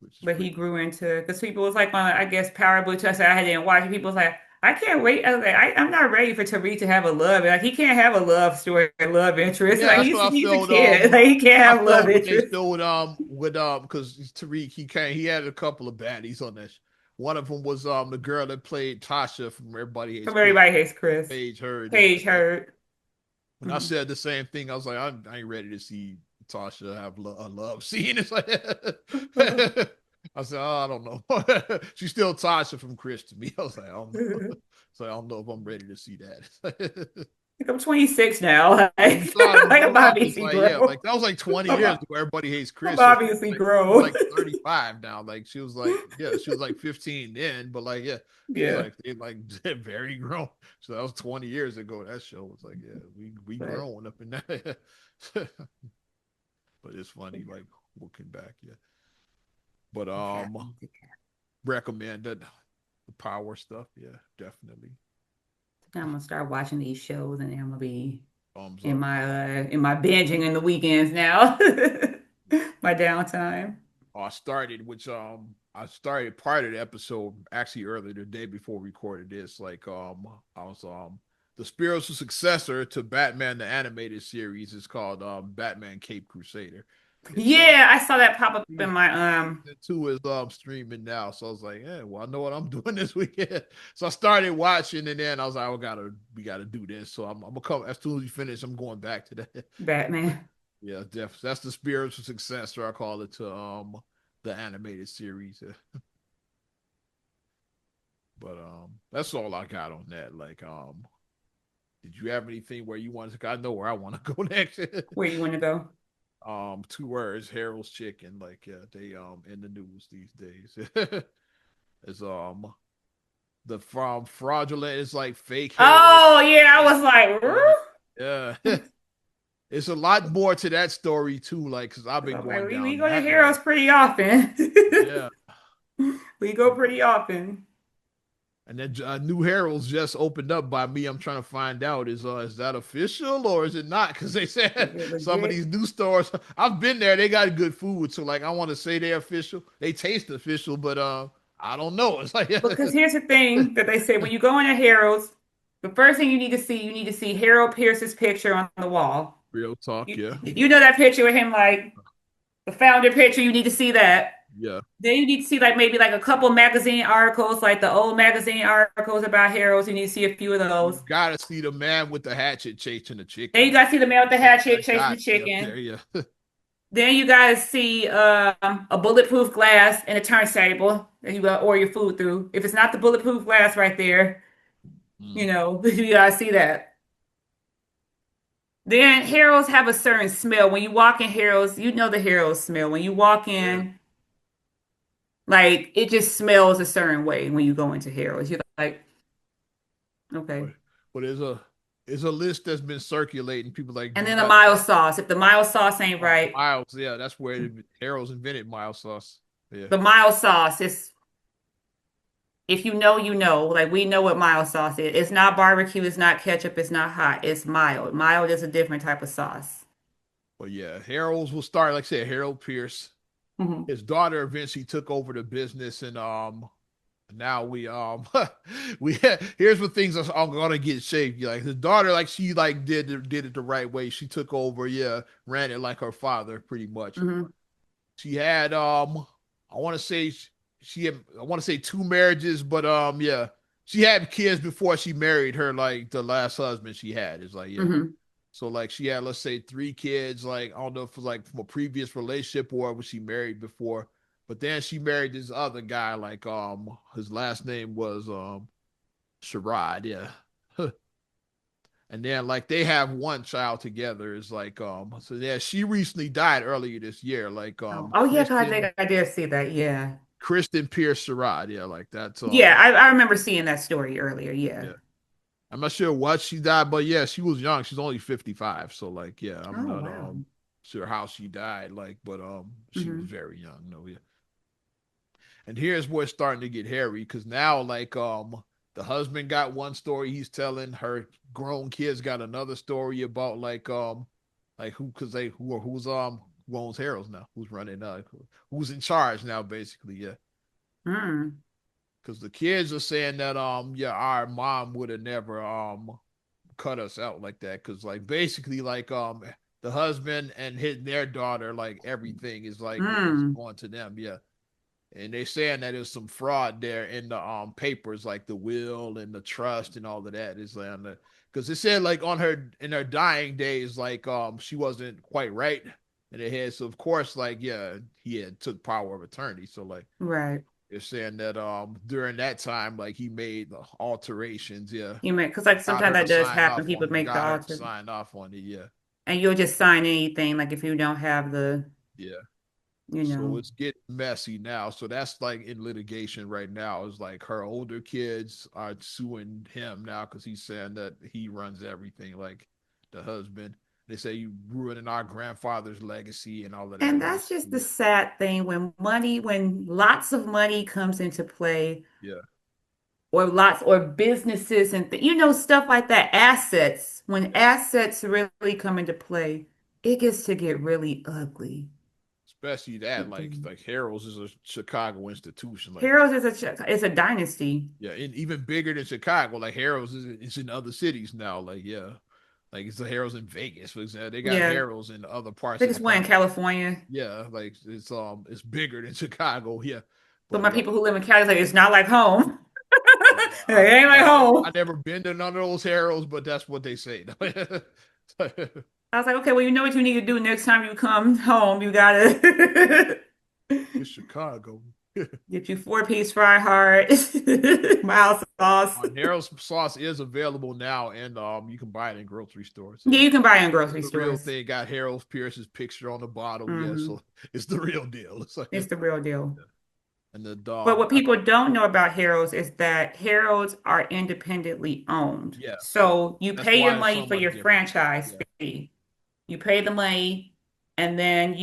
which is But he pretty grew into because people was like on I guess Power Butch. I said I didn't watch it. People was like, I can't wait. I was like, I'm not ready for Tariq to have a love. Like he can't have a love story, a love interest. yeah, Like that's what I he's a felt. kid. Like he can't I have love felt when they interest. showed with because Tariq he had a couple of baddies on that. One of them was the girl that played Tasha from Everybody Hates From Chris, Everybody Hates Chris. Paige Heard. Paige Heard. When I said the same thing, I was like, I ain't ready to see Tasha have a love scene. It's like I said, I don't know. She's still Tasha from Chris to me. I was like, I don't know. So I don't know if I'm ready to see that. I'm 26 now. When you Like, saw it like I'm grow up, it's obviously like, yeah, grow. like that was like 20 I'm, years ago. Everybody Hates I'm Chris. So obviously she was grow. like 35 now. Like she was like, yeah, she was like 15 then, but like, yeah, she's Yeah. like very grown. So that was 20 years ago. That show was like, yeah, we But grown up in that. But it's funny, like looking back, yeah. But it happens. It happens. recommend that the Power stuff, yeah, definitely. I'm gonna start watching these shows and I'm gonna be Thumbs in up. my binging in the weekends now. My downtime. I started, which I started part of the episode actually earlier the day before we recorded this. Like I was the spiritual successor to Batman the animated series is called Batman Cape Crusader. It's Yeah, I saw that pop up in my season two is streaming now. So I was like, yeah, well, I know what I'm doing this weekend. So I started watching and then I was like, oh, we gotta do this. So I'm gonna come as soon as we finish, I'm going back to that. Batman. Yeah, definitely. That's the spiritual successor, I call it, to the animated series. But that's all I got on that. Like did you have anything where you wanted to I know where I want to go next. Where you want to go? 2 words, Harold's Chicken. Like yeah, they in the news these days. It's the from fraudulent is like fake Harold. Oh yeah, I was like, Yeah. Yeah. It's a lot more to that story too, like because I've been I'm like, going we down go to that road. Heroes pretty often. Yeah. We go pretty often. And then New Herald's just opened up by me. I'm trying to find out is that official or is it not? Because they said Is it some of legit? these new stores. I've been there. They got good food, so like I want to say they're official. They taste official, but I don't know. It's like Because here's the thing that they say when you go into Harold's, the first thing you need to see Harold Pierce's picture on the wall. real talk. Yeah, You know that picture with him, like the founder picture. You need to see that. yeah. Then you need to see like maybe like a couple magazine articles, like the old magazine articles about Harold's. You need to see a few of You those. gotta see the man with the hatchet chasing the Then you chicken. got to see the man with the That, hatchet that chasing the got me up there. chicken. Yeah, Then you got to see a bulletproof glass and a turntable that you got to order your food through. If it's not the bulletproof glass right there, mm, you know, you got to see that. Then Harold's have a certain smell. When you walk in Harold's, you know the Harold's smell. When you walk yeah. in, like it just smells a certain way when you go into Harold's. You're like, But, okay. but there's a list that's been circulating. People like And do then the not mild sauce. If the mild sauce ain't right, Miles. Yeah, that's where Harold's invented mild sauce. Yeah. the mild sauce is if you know, you know. Like we know what mild sauce is. It's not barbecue, it's not ketchup, it's not hot. It's mild. Mild is a different type of sauce. But yeah, Harold's will start, like I said, Harold Pierce. Hmm. His daughter eventually took over the business and now we we here's what things are gonna get shaped. Like his daughter, like she like did it the right way. She took over, yeah, ran it like her father, pretty much. Hmm. She had I want to say she had I want to say 2 marriages, but yeah, she had kids before she married her like the last husband she had. It's like yeah. Hmm. So like she had let's say 3 kids, like I don't know if it was like from a previous relationship or was she married before. But then she married this other guy, like his last name was Sherrod, yeah. And then like they have one child together. Is like so yeah, she recently died earlier this year. Like Oh, oh yeah, God, I did see that. Yeah. Kristen Pierce Sherrod, yeah, like that's Yeah, I remember seeing that story earlier. Yeah. yeah. I'm not sure what she died, but yeah, she was young. She's only 55. So like yeah, I'm Oh not wow. sure how she died, like, but she was Hmm. very young. No, yeah. And here's where it's starting to get hairy because now like the husband got one story he's telling, her grown kids got another story about like who because they who owns Harold's now, who's running who's in charge now basically, yeah. Mm. Because the kids are saying that yeah, our mom would have never cut us out like that because like basically like the husband and their daughter like everything is like was Mm. going to them, yeah. And they saying that there's some fraud there in the papers, like the will and the trust and all of that is like because it said like on her in her dying days, like she wasn't quite right in her head. So of course, like yeah, he had took power of attorney. So like Right. they're saying that during that time, like he made the alterations, yeah. You may, because like Got sometimes her to that does sign happen. off People on it. make the Got her to alter, sign off on it, yeah. and you'll just sign anything. Like if you don't have the, Yeah. you So know. it's getting messy now. So that's like in litigation right now. Is like her older kids are suing him now because he's saying that he runs everything, like the husband. They say you ruining our grandfather's legacy and all of And that. that's just Basically, the sad thing when lots of money comes into play, yeah, or lots or businesses and stuff like that, assets. When assets really come into play, it gets to get really ugly. Especially that, It do. like Harold's is a Chicago institution. Like, Heroes is a dynasty. yeah, and even bigger than Chicago. Like Harold's is in other cities now. Like, yeah, like it's the Harold's in Vegas, for example. They got Yeah, Harold's in other parts of the biggest one in country. California. Yeah, like it's bigger than Chicago. Yeah, So but my people who live in Cali is like it's not like home. It I, ain't like I home. never been to none of those Harold's, but that's what they say. I was like, okay, well, you know what you need to do next time you come home. You gotta It's Chicago. get you four-piece fried heart, mild sauce. Harold's sauce is available now, and you can buy it in grocery stores. Yeah, Yeah, you can buy it in it's grocery the real stores. thing. Got Harold Pierce's picture on the bottle. Yeah, Hmm so it's the real deal. It's like, It's the real deal. and the But dog. what people don't know about Harrods is that Harrods are independently owned. Yeah, yeah. So you That's pay your why it's money so for much your different. franchise Yeah, fee. You pay the money and then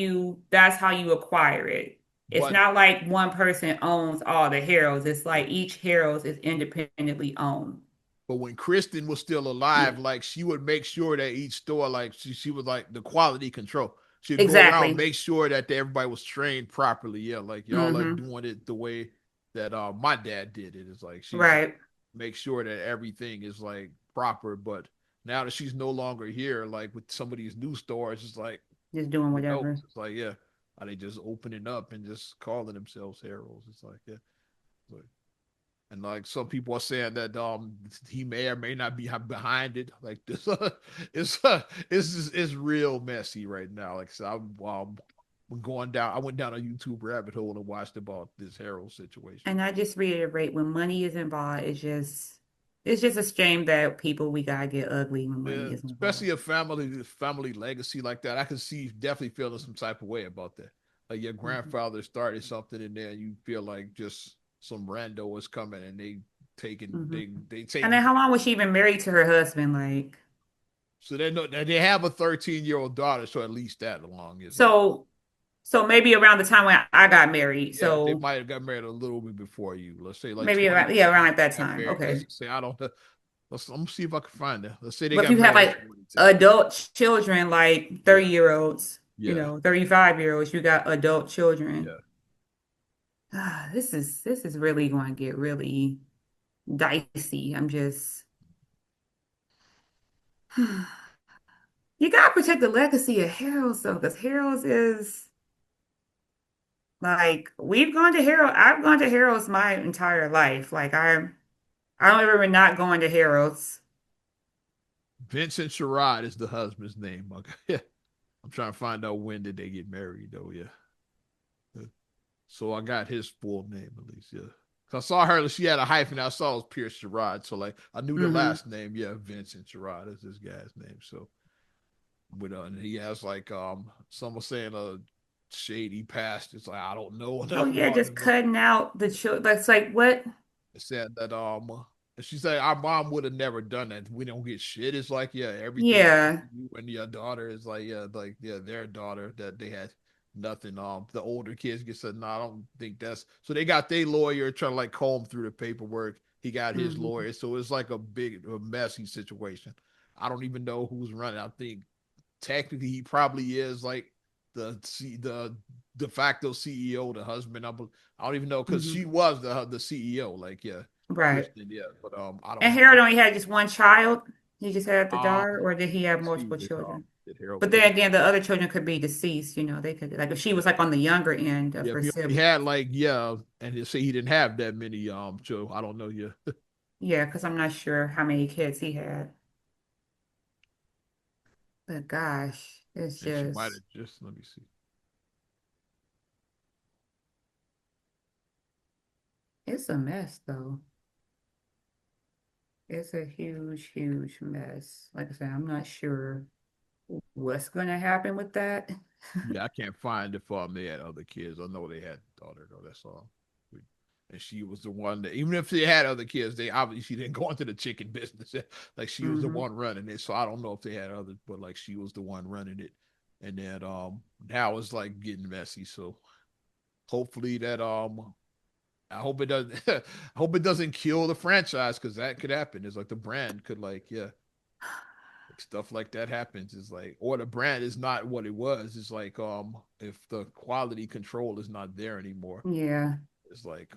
that's how you acquire it. It's but not like one person owns all the Harrods. It's like each Harrods is independently owned. when Kristen was still alive, like she would make sure that each store, like she was like the quality control. She'd go around, Exactly. make sure that everybody was trained properly. Yeah, like y'all are Hmm doing it the way that my dad did it. It's like she's Right. make sure that everything is like proper. But now that she's no longer here, like with some of these new stores, it's like Just doing who knows? whatever. It's like, yeah, are they just opening up and just calling themselves Harold's? It's like, yeah. Like, and like some people are saying that he may or may not be behind it. Like this, it's real messy right now. Like so, I'm going down. I went down a YouTube rabbit hole and watched about this Harold situation. And I just reiterate, when money is involved, it's just a shame that we gotta get ugly when money Yeah, is involved. especially a family legacy like that. I can see definitely feeling some type of way about that. Like your Mhm. grandfather started something and then you feel like just some rando is coming and Mhm. they And take then how long was she even married to her husband? Like, so they know that they have a 13-year-old daughter, so at least that long is like so, so maybe around the time when I got married. yeah, they So might have got married a little bit before you. Let's say like maybe around, yeah, 2010 around like that got time. married. Let's Okay. just say I don't I'm gonna see if I can find that. Let's say they But if got you have married in like 2010. adult children, like Yeah, 30-year-olds, yeah, 35-year-olds, you got adult children. yeah. This is really going to get really dicey. I'm just you gotta protect the legacy of Harold's though, because Harold's is like we've gone to Harold. I've gone to Harold's my entire life. Like I don't remember not going to Harold's. Vincent Sherrod is the husband's name. Okay. Yeah. I'm trying to find out when did they get married though. Yeah. Yeah. So I got his full name at least. Yeah. Cause I saw her. She had a hyphen. I saw it was Pierce Sherrod. So like I knew the Hmm last name. Yeah, Vincent Sherrod is this guy's name. So with and he has like some was saying a shady past. It's like I don't know Oh enough yeah, about just it, but cutting out the children. That's like what? it said that she said our mom would have never done that. We don't get shit. It's like yeah, everything Yeah. you and your daughter is like yeah, their daughter that they had nothing. The older kids get said no, I don't think that's so they got their lawyer trying to like comb through the paperwork. He got his hmm lawyer, so it's like a messy situation. I don't even know who's running. I think technically he probably is like the de facto CEO, the husband. I don't even know because hmm she was the CEO. Like yeah, Right. Kristen. Yeah, but I don't And know. Harold only had just one child. He just had the Um, daughter, or did he have let's see, multiple children? did Harold But put then it? again, the other children could be deceased. They could like if she Yeah, was like on the younger end of yeah. her He only siblings. had like yeah, and they say he didn't have that many. So I don't know. Yeah, Yeah, because I'm not sure how many kids he had. But gosh, and she might have just let me see. it's a mess though. It's a huge, huge mess. Like I said, I'm not sure what's gonna happen with that. Yeah, I can't find if they had other kids. I know they had a daughter though. That's all. And she was the one that, even if they had other kids, they obviously didn't go into the chicken business. Like she was the hmm one running it. So I don't know if they had others, but like she was the one running it. And then now it's like getting messy. So hopefully that I hope it doesn't. I hope it doesn't kill the franchise because that could happen. It's like the brand could like yeah, like stuff like that happens. It's like or the brand is not what it was. It's like if the quality control is not there anymore, Yeah. it's like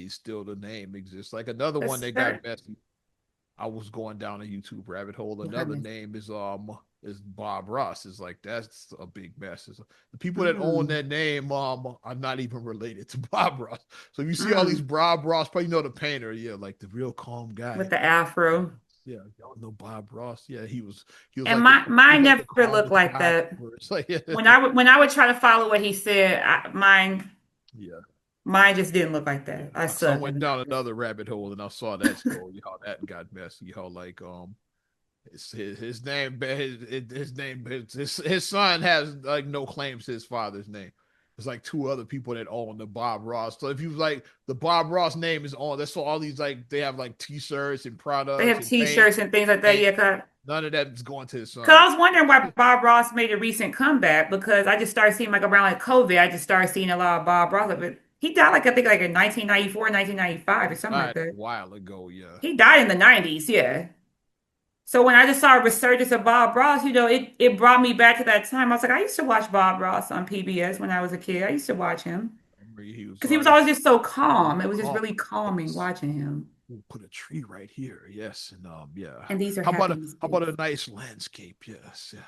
still the name exists. Like another one That's that got certain. messy. I was going down a YouTube rabbit hole. What I Another missed. name is Bob Ross. Is like that's a big mess. The people that own Mm, that name are not even related to Bob Ross. So if you see all these mm. Bob Ross, probably know the painter, yeah, like the real calm With guy. the afro. Yeah, y'all know Bob Ross. Yeah, he was And like the he mine was like never the looked calmest like guy that. ever. It's like yeah, When I would try to follow what he said, yeah, mine just didn't look like yeah. that. I So I suck. went down another rabbit hole and I saw that story, how that got messy, how like his name, his name, his son has like no claims to his father's name. There's like two other people that own the Bob Ross. So if you like the Bob Ross name is on, that's all these like they have like T-shirts and They products have and paint, T-shirts and things like that. and Yeah, cause none of that is going to his son. I was wondering why Bob Ross made a recent comeback because I just started seeing like around like COVID, I just started seeing a lot of Bob Ross. But he died like I think like in 1994, 1995 or something like Died a that. while ago, yeah. He died in the 90s, yeah. So when I just saw a resurgence of Bob Ross, it brought me back to that time. I was like, I used to watch Bob Ross on PBS when I was a kid. I used to watch him I remember he was because he was always always just so so calm. It was just calm. really calming Yes. watching him. We'll put a tree right here. Yes, and yeah. And these are How about happy how about a mistakes. nice landscape? Yes, yeah.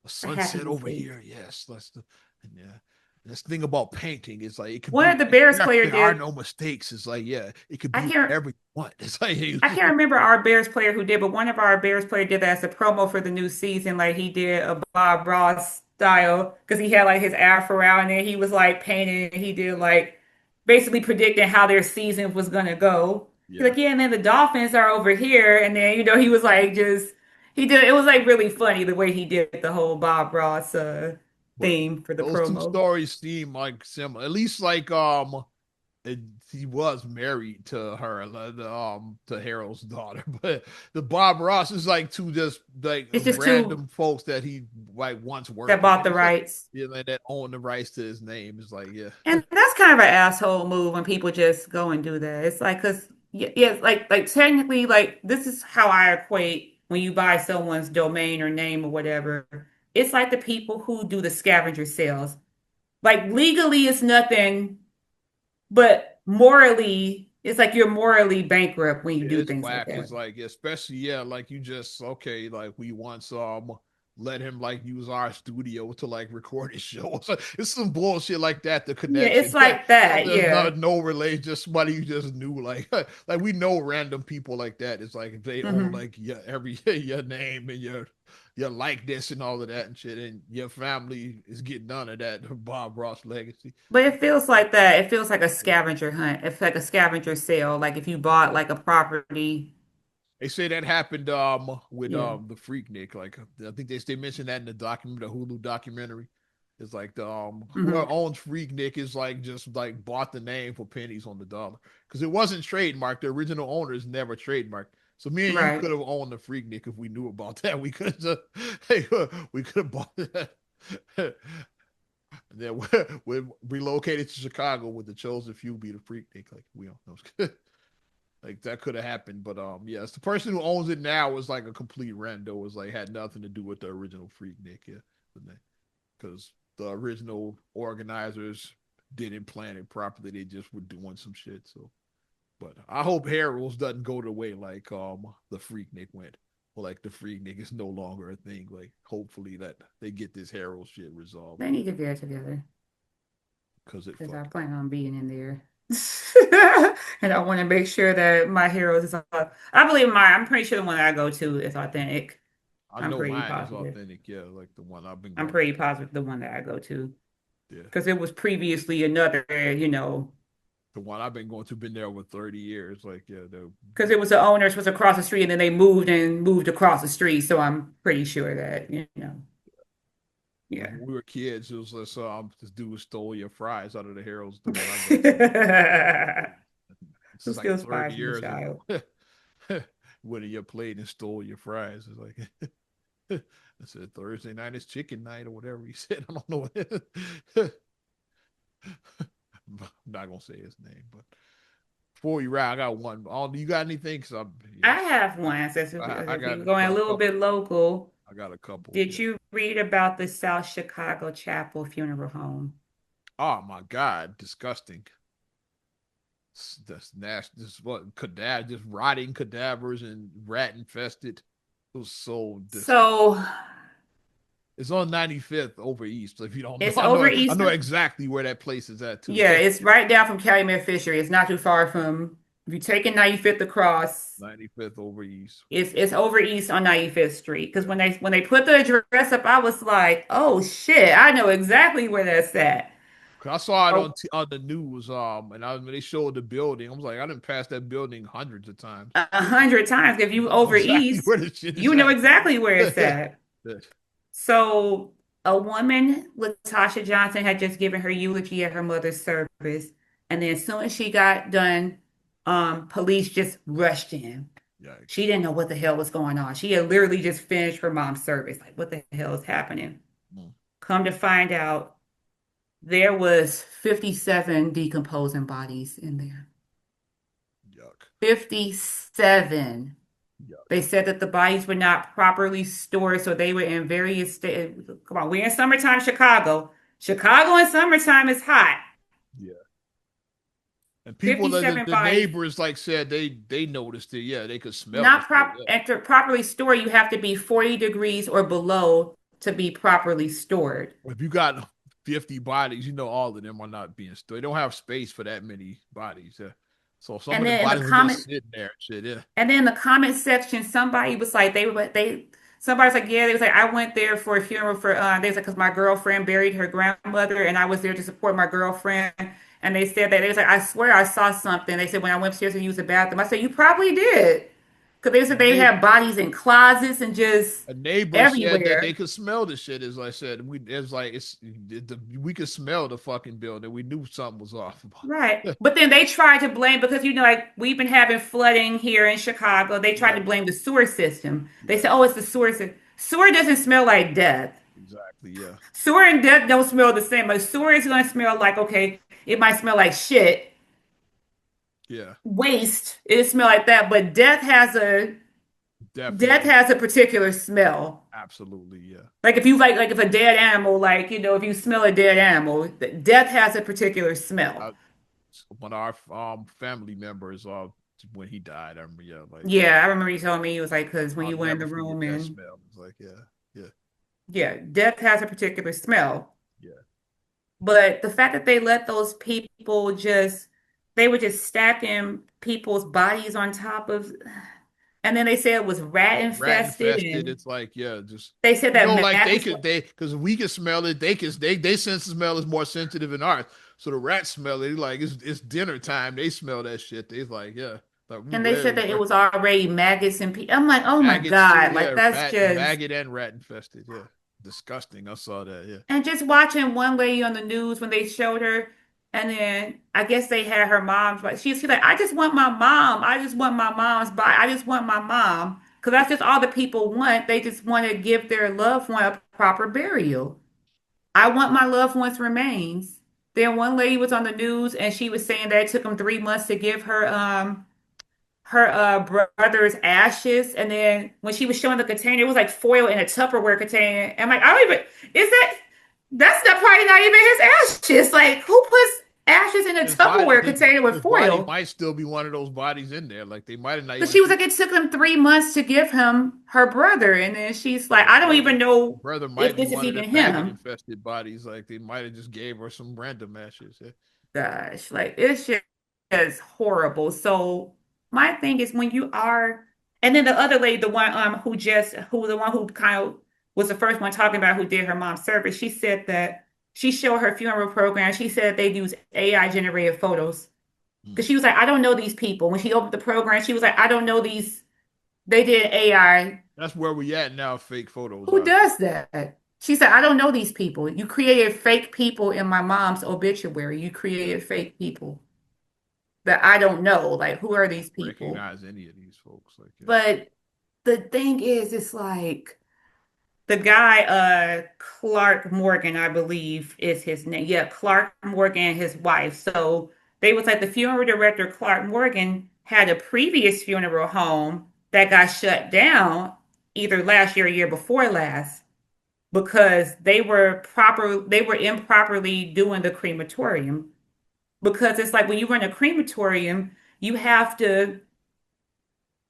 A A happy sunset over mistakes. here. Yes, and yeah. And this thing about painting is like it could One be of the Bears player there are did. no mistakes. It's like yeah, it could I be can't. whatever you want. It's like I can't remember our Bears player who did, but one of our Bears player did that as a promo for the new season. Like he did a Bob Ross style because he had like his afro out and then he was like painting. And he did like basically predicting how their season was gonna go. He's yeah. like, yeah, and then the Dolphins are over here, and then he was like just he did. It was like really funny the way he did the whole Bob Ross But theme for the those two promo. stories seem like similar. At least like it, he was married to her, to Harold's daughter. But the Bob Ross is like two just like It's just two random folks that he like once that worked with. bought And the it's like rights. yeah, like that own the rights to his name. It's like yeah, And that's kind of an asshole move when people just go and do that. It's like, cause yeah, like technically, like this is how I equate when you buy someone's domain or name or whatever. It's like the people who do the scavenger sales. Like legally, it's nothing, but morally, it's like you're morally bankrupt when you do it's things like whack. that. It's like especially yeah, like you just okay, like we once let him like use our studio to like record his show. It's some bullshit like that. The Yeah, it's connection that like that. there's Yeah. no relation, just somebody you just knew. Like like we know random people like that. It's like if they own hmm like yeah every your name and your likeness and all of that and shit, and your family is getting none of that. Bob Ross legacy. But it feels like that. It feels like a scavenger hunt. It's like a scavenger sale. Like if you bought like a property. They say that happened with Yeah. the Freaknik. Like I think they mentioned that in the document, the Hulu documentary. It's like the whoever hmm owns Freaknik is like just like bought the name for pennies on the dollar because it wasn't trademarked. The original owners never trademarked. So me and you Right. could have owned the Freaknik if we knew about that. We could have just hey, we could have bought that. And then we relocated to Chicago with the chosen few be the Freaknik. Like we don't know. Like that could have happened, but yes, the person who owns it now was like a complete rando. Was like had nothing to do with the original Freaknik, yeah, because the original organizers didn't plan it properly. They just were doing some shit. So, but I hope Harold's doesn't go the way like the Freaknik went. Or like the Freaknik is no longer a thing. Like hopefully that they get this Harold shit resolved They need to get it together because it because I fucked. plan on being in there. And I want to make sure that my heroes is I believe I'm pretty sure the one that I go to is authentic. I I'm know pretty mine is positive. authentic. Yeah, like the one I've been I'm going pretty to. positive the one that I go to. Yeah. Because it was previously another, The one I've been going to been there over 30 years. Like, yeah, because it was the owners was across the street and then they moved and moved across the street. So I'm pretty sure that, like yeah. when we were kids, it was this this dude stole your fries out of the Harold's, the one I go to. This Who is like steals 30 pies from the years child? ago. Went to your plate and stole your fries. It's like I said Thursday night is chicken night or whatever he said. I don't know. I'm not gonna say his name, but before you rap, I got one. You got anything? Cause I'm I yes, have one. Since I if we got were going a a little couple. bit local, I got a couple. did Yeah. you read about the South Chicago Chapel Funeral Home? Oh my God, disgusting. That's nasty. This is what cadaver, just rotting cadavers and rat infested. It was so disgusting. So It's on 95th over East. So if you don't know, it's over I East. know exactly where that place is at too. Yeah, it's right down from Calumet Fishery. It's not too far from if you take 95th across. 95th over East. It's over East on 95th Street. Because Yeah. when they put the address up, I was like, oh shit, I know exactly where that's at. 'Cause I saw it Oh, on the news, and when they showed the building, I was like, I didn't pass that building hundreds of times. 100 times. If you I know over exactly East, where the shit is you know at. exactly where it's at. Yeah. So a woman, Latasha Johnson, had just given her eulogy at her mother's service. And then as soon as she got done, police just rushed in. She Yikes. didn't know what the hell was going on. She had literally just finished her mom's service. Like, what the hell is happening? Mm, Come to find out, there was 57 decomposing bodies in there. yuck. 57. Yuck. They said that the bodies were not properly stored, so they were in various states. Come on, we're in summertime Chicago. Chicago in summertime is hot. Yeah. And people, 57 the bodies, neighbors, like said, they noticed it. Yeah, they could smell the not shit. prop Yeah. and to properly store, you have to be 40 degrees or below to be properly stored. If you got 50 bodies, you know all of them are not being stored. They don't have space for that many bodies. Yeah. So some And of the then in the bodies were just comment sitting there and shit. Yeah. And then in the comment section, somebody was like, somebody's like, yeah, they was like, I went there for a funeral for, they was like, because my girlfriend buried her grandmother and I was there to support my girlfriend. And they said that, they was like, I swear I saw something. They said, when I went upstairs to use the bathroom, I said, you probably did. Because they said A they neighbor, had bodies in closets and just a neighbor said that they everywhere. could smell the shit. As I said, it's like we could smell the fucking building. We knew something was off. Right. But then they tried to blame because like we've been having flooding here in Chicago. They tried Yeah. to blame the sewer system. They Yeah. said, "Oh, it's the sewer system." Sewer doesn't smell like death. Exactly. Yeah. Sewer and death don't smell the same. Like sewer is gonna smell like okay, it might smell like shit, Yeah. waste. It smell like that, but death Definitely. has a particular smell. Absolutely. Yeah. Like if you like if a dead animal, like if you smell a dead animal, death has a particular smell. I, One of our family members, when he died, I remember, yeah, like Yeah, I remember you telling me he was like, because when I'll you went in never the forget room that and smell. It's like, yeah, yeah, yeah, death has a particular smell. yeah. But the fact that they let those people they were just stacking people's bodies on top of, and then they said it was rat Rat infested, infested. and It's like, yeah, just they said that like maggots were, because we can smell it. They sense of smell is more sensitive than ours. So the rats smell it. Like it's dinner time. They smell that shit. They like, yeah, like we and they said ready. that it was already maggots and people. I'm like, oh my Maggots too. God, like Yeah, that's just, maggot and rat infested. Yeah, disgusting. I saw that. Yeah, and just watching one lady on the news when they showed her, and then I guess they had her mom's, but she's like, I just want my mom. I just want my mom's body. I just want my mom. Because that's just all the people want. They just want to give their loved one a proper burial. I want my loved one's remains. Then one lady was on the news and she was saying that it took them 3 months to give her brother's ashes, and then when she was showing the container, it was like foil in a Tupperware container. And I'm like, I don't even is that's not probably not even his ashes. Like, who puts ashes in a Tupperware container with his body foil? might still be one of those bodies in there. Like they might have not But even she was like, it took them 3 months to give him her brother. And then she's like, his I don't even know brother if might be this is one of the even maggot him. infested bodies. Like they might have just gave her some random ashes. Yeah. Gosh, like it's just horrible. So my thing is when you are, and then the other lady, the one who the one who kind of was the first one talking about who did her mom's service, she said that she showed her funeral program. She said they use AI generated photos Hmm. because she was like, I don't know these people. When she opened the program, she was like, I don't know these. They did AI. That's where we at now. Fake photos Who are. does that? She said, I don't know these people. You created fake people in my mom's obituary. You created fake people that I don't know. Like, who are these people? Recognize any of these folks. Like, yeah. But the thing is, it's like, the guy, Clark Morgan, I believe is his name. Yeah, Clark Morgan and his wife. So they was like the funeral director, Clark Morgan, had a previous funeral home that got shut down either last year or year before last because they were improperly doing the crematorium. Because it's like when you run a crematorium, you have to,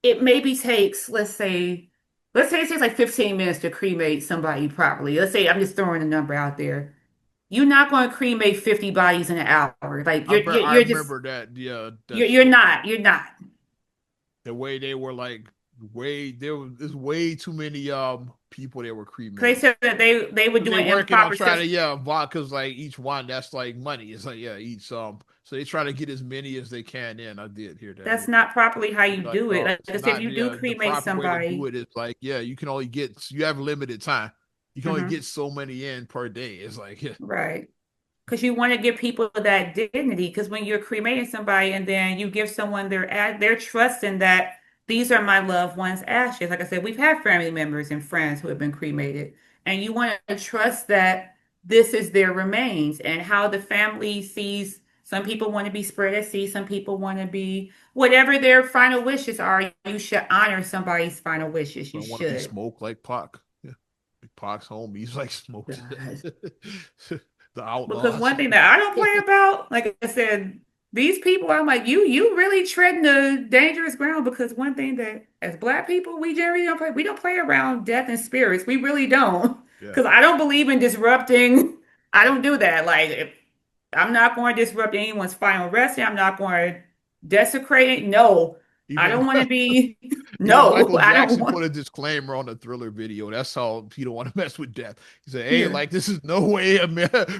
it maybe takes, let's say it takes like 15 minutes to cremate somebody properly. Let's say I'm just throwing a number out there. You're not going to cremate 50 bodies in an hour. Like I you're just remember that. Yeah, you're not. the way they were like there's way too many people that were Because they cremated. said that they were Cause they doing working on improper trying steps. to cause like each one that's like money. It's like each so they try to get as many as they can in. I did hear that. That's not properly how you Like do it. Like it's I said, if not you do the cremate proper way to do somebody, it is like you can only you have limited time. You can only mhm, get so many in per day. It's like right. Because you want to give people that dignity. Because when you're cremating somebody and then you give someone their trust in that these are my loved ones' ashes. Like I said, we've had family members and friends who have been cremated, and you want to trust that this is their remains and how the family sees. Some people want to be spread at sea. Some people want to be whatever their final wishes are. You should honor somebody's final wishes. I You don't want to be should. smoked like Pac. Yeah. Like Pac's home. He's like smoked. God. The Because outlaws. one thing that I don't play about, like I said, these people, I'm like, you really treading the dangerous ground because one thing that as Black people, we generally don't play, we don't play around death and spirits. We really don't. Yeah. Because I don't believe in disrupting. I don't do that. Like, if, I'm not going to disrupt anyone's final resting. I'm not going to desecrate it. No, I Even don't want to be. Even No, Michael I don't Jackson want. put a disclaimer on the Thriller video. That's how he don't want to mess with death. He said, "Hey, Yeah, like this is no way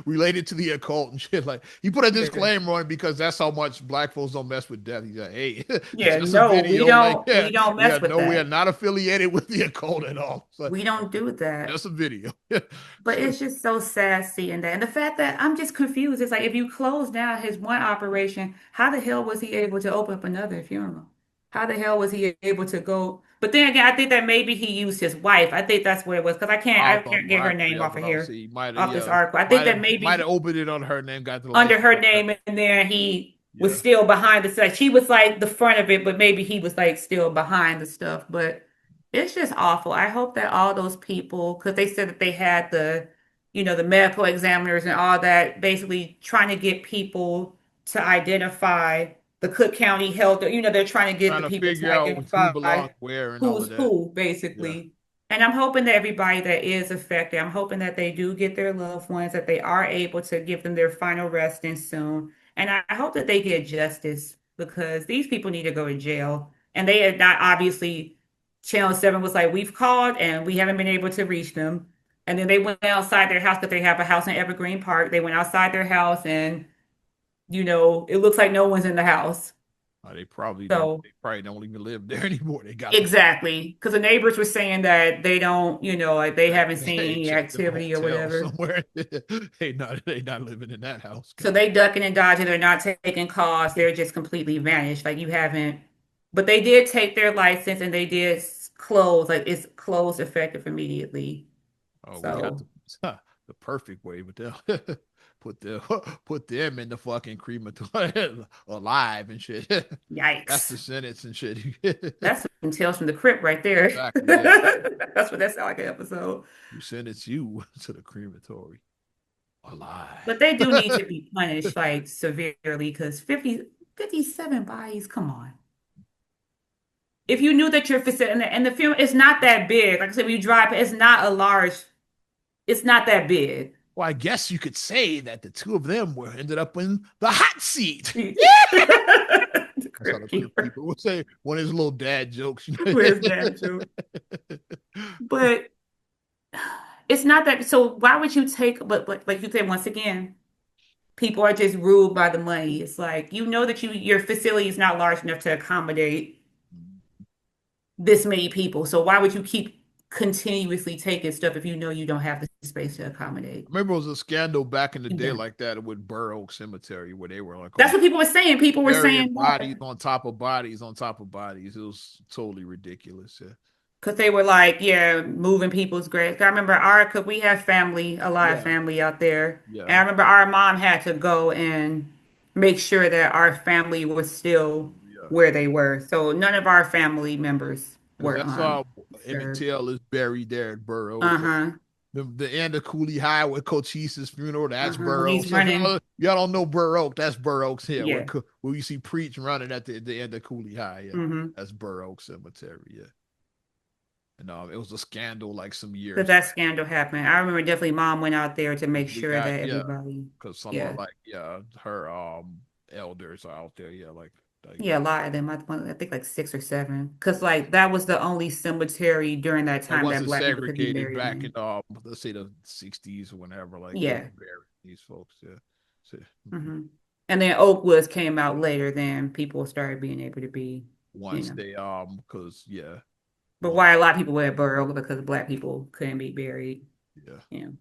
related to the occult and shit." Like he put a yeah, disclaimer on it because that's how much black folks don't mess with death. He said, "Hey, it's yeah. just a No, video. Like we don't mess with we are that. not affiliated with the occult at all. So We don't do that. just a video." But it's just so sad seeing that. And the fact that I'm just confused. It's like if you close down his one operation, how the hell was he able to open up another funeral? How the hell was he able to go? But then again, I think that maybe he used his wife. I think that's what it was because I I thought can't get her probably name that's off what of I was here, saying. Might have off this article. I think that might have maybe opened it on her name, got the under license. her name and then he was Yeah, still behind the stuff. She was like the front of it, but maybe he was like still behind the stuff. But it's just awful. I hope that all those people, because they said that they had the medical examiners and all that, basically trying to get people to identify the Cook County Health. They're trying to get trying the to people figure to out who identify belongs where and all who's of that. who, Yeah. basically. And I'm hoping that everybody that is affected, I'm hoping that they do get their loved ones, that they are able to give them their final resting soon. And I hope that they get justice because these people need to go to jail. And they had not obviously, Channel 7 was like, we've called and we haven't been able to reach them. And then they went outside their house because they have a house in Evergreen Park. They went outside their house and, it looks like no one's in the house. So they probably don't even live there anymore. They got the fuck. exactly, because the neighbors were saying that they don't, like they haven't seen They any checked in a activity or hotel whatever. somewhere. They not living in that house. So God. they ducking and dodging. They're not taking calls. They're just completely vanished. Like you haven't. But they did take their license and they did close. Like it's closed effective immediately. Oh, we got So the perfect way, but they'll put the put them in the fucking crematorium alive and shit. That's yikes. the sentence and shit. That's some Tales from the Crypt right there. Exactly. Yeah. That's what that sounds like an episode. You sentence you to the crematory But alive. they do need to be punished like severely because 57 bodies, come on. If you knew that your facility and the film is not that big, like I said, when you drive, it's not that big. Well, I guess you could say that the two of them were ended up in the hot seat. The That's how the crypt Crip keeper people would say one of his little dad jokes. with that joke. But it's not that. So why would you take? But like you said, once again, people are just ruled by the money. It's like that your facility is not large enough to accommodate this many people. So why would you keep continuously taking stuff if you know you don't have the space to accommodate? Remember, it was a scandal back in the day Yeah. like that with Burr Oak Cemetery where they were like That's on what people were saying. People were burying saying bodies that. on top of bodies on top of bodies. It was totally ridiculous. Yeah. Because they were like, yeah, moving people's graves. I remember cause we have family, a lot of Yeah, family out there. And yeah, I remember our mom had to go and make sure that our family was still yeah. where they were. So none of our family members Because were that's Emmett served. Till is buried there at Burr Oak. Uh-huh. The end of Cooley High with Cochise's funeral, that's Uh-huh. Burr When he's Oak. So if running. y'all don't know Burr Oak, that's Burr Oak's here. Yeah. Where you see Preach running at the end of Cooley High. Yeah, Mm-hmm. that's Burr Oak Cemetery. Yeah. And it was a scandal like some Because years that scandal happened. I remember definitely mom went out there to make we sure got that everybody, because some of yeah. like her elders are out there, like Yeah, a lot of them. I think like six or seven. Because like that was the only cemetery during that that time that wasn't black people could be segregated buried back in in. let's say the 60s or whenever, like they Yeah. were burying these folks. Yeah. So, Hmm. And then Oakwoods came out later than people started being able to be, you once know. they because But once why a lot of people were at Borough because black people couldn't be buried, yeah you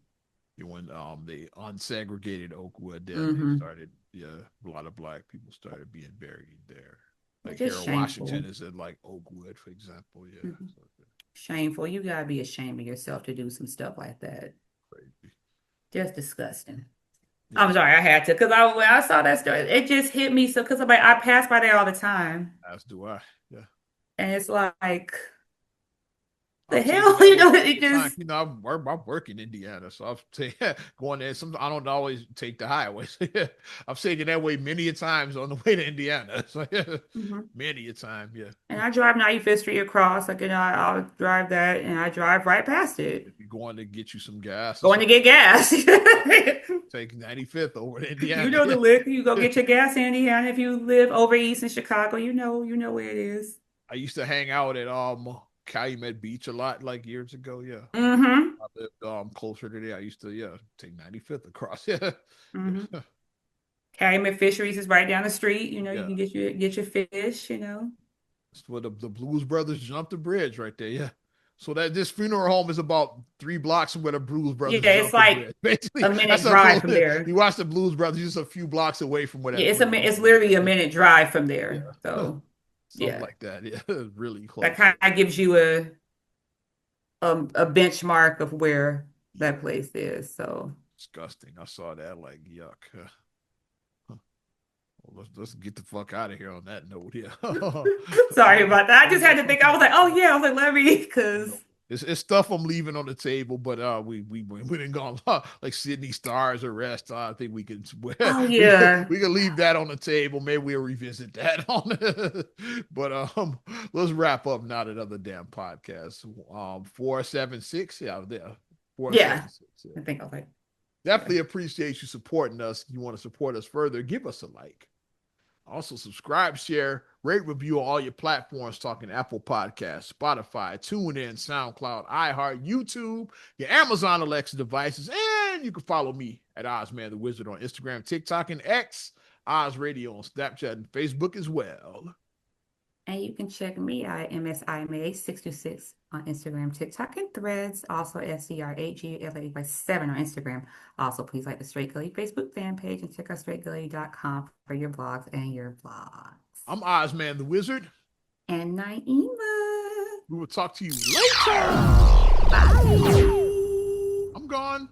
know. when they unsegregated Oakwood, then they Hmm. started a lot of black people started being buried there. Like Which is Harold shameful. Washington is in like Oakwood, for example. Yeah, Hmm. so Shameful. You gotta be ashamed of yourself to do some stuff like that. crazy. Just disgusting. Yeah, I'm sorry, I had to because when I saw that story, it just hit me so because I pass by there all the time, as do I. Yeah. and it's like the I've taken hell, that way it many times. just I work in Indiana, so I've taken going there. Some I don't always take the highway. So I've taken that way many a times on the way to Indiana. So Mhm. many a time. Yeah. And I drive 95th Street across, like, I'll drive that and I drive right past it, If you're going to get you some gas or going to something, get gas. take 95th over to You Indiana. know the Yeah. lick. You go get your gas in Indiana. If you live over east in Chicago, you know where it is. I used to hang out at Calumet Beach a lot, like years ago. Yeah. Mm-hmm. I lived closer to there. I used to take 95th across. Yeah. Mm-hmm. Yeah. Calumet Fisheries is right down the street. You know, you Yeah. can get your fish, you know. That's where the Blues Brothers jumped the bridge right there. Yeah. So that this funeral home is about 3 blocks from where the Blues Yeah, Brothers it's jumped the like bridge. Basically, a minute that's how drive close. from there. You watch the Blues Brothers just a few blocks away from where that Yeah, funeral it's home literally a is. minute drive from Yeah. there. So Something yeah, like that. Yeah. Really that close. kind Yeah. of gives you a benchmark of where that Yeah. place is. So Disgusting. I saw that like yuck. Well, let's get the fuck out of here on that note. Yeah. sorry about that. I just had to think. I was like, oh yeah, I was like, let me, because It's stuff I'm leaving on the table, but we didn't go like Sydney Star's arrest. I think we could oh we yeah, we can leave that on the table. Maybe we'll revisit that on. But let's wrap up not another damn podcast. 476, yeah, there yeah. 476. Yeah. I think I was like, Definitely appreciate you supporting us. If you want to support us further, give us a like. Also, subscribe, share, rate, review on all your platforms, talking Apple Podcasts, Spotify, TuneIn, SoundCloud, iHeart, YouTube, your Amazon Alexa devices, and you can follow me at Ozman the Wizard on Instagram, TikTok, and X, Oz Radio on Snapchat and Facebook as well. and you can check me out MSIMA626 on Instagram, TikTok, and Threads. Also SCR8GLA7 on Instagram. Also, please like the Straight Gully Facebook fan page and check out straightgully.com for your blogs and your vlogs. I'm Ozman the Wizard. And Naima. We will talk to you later. Bye. I'm gone.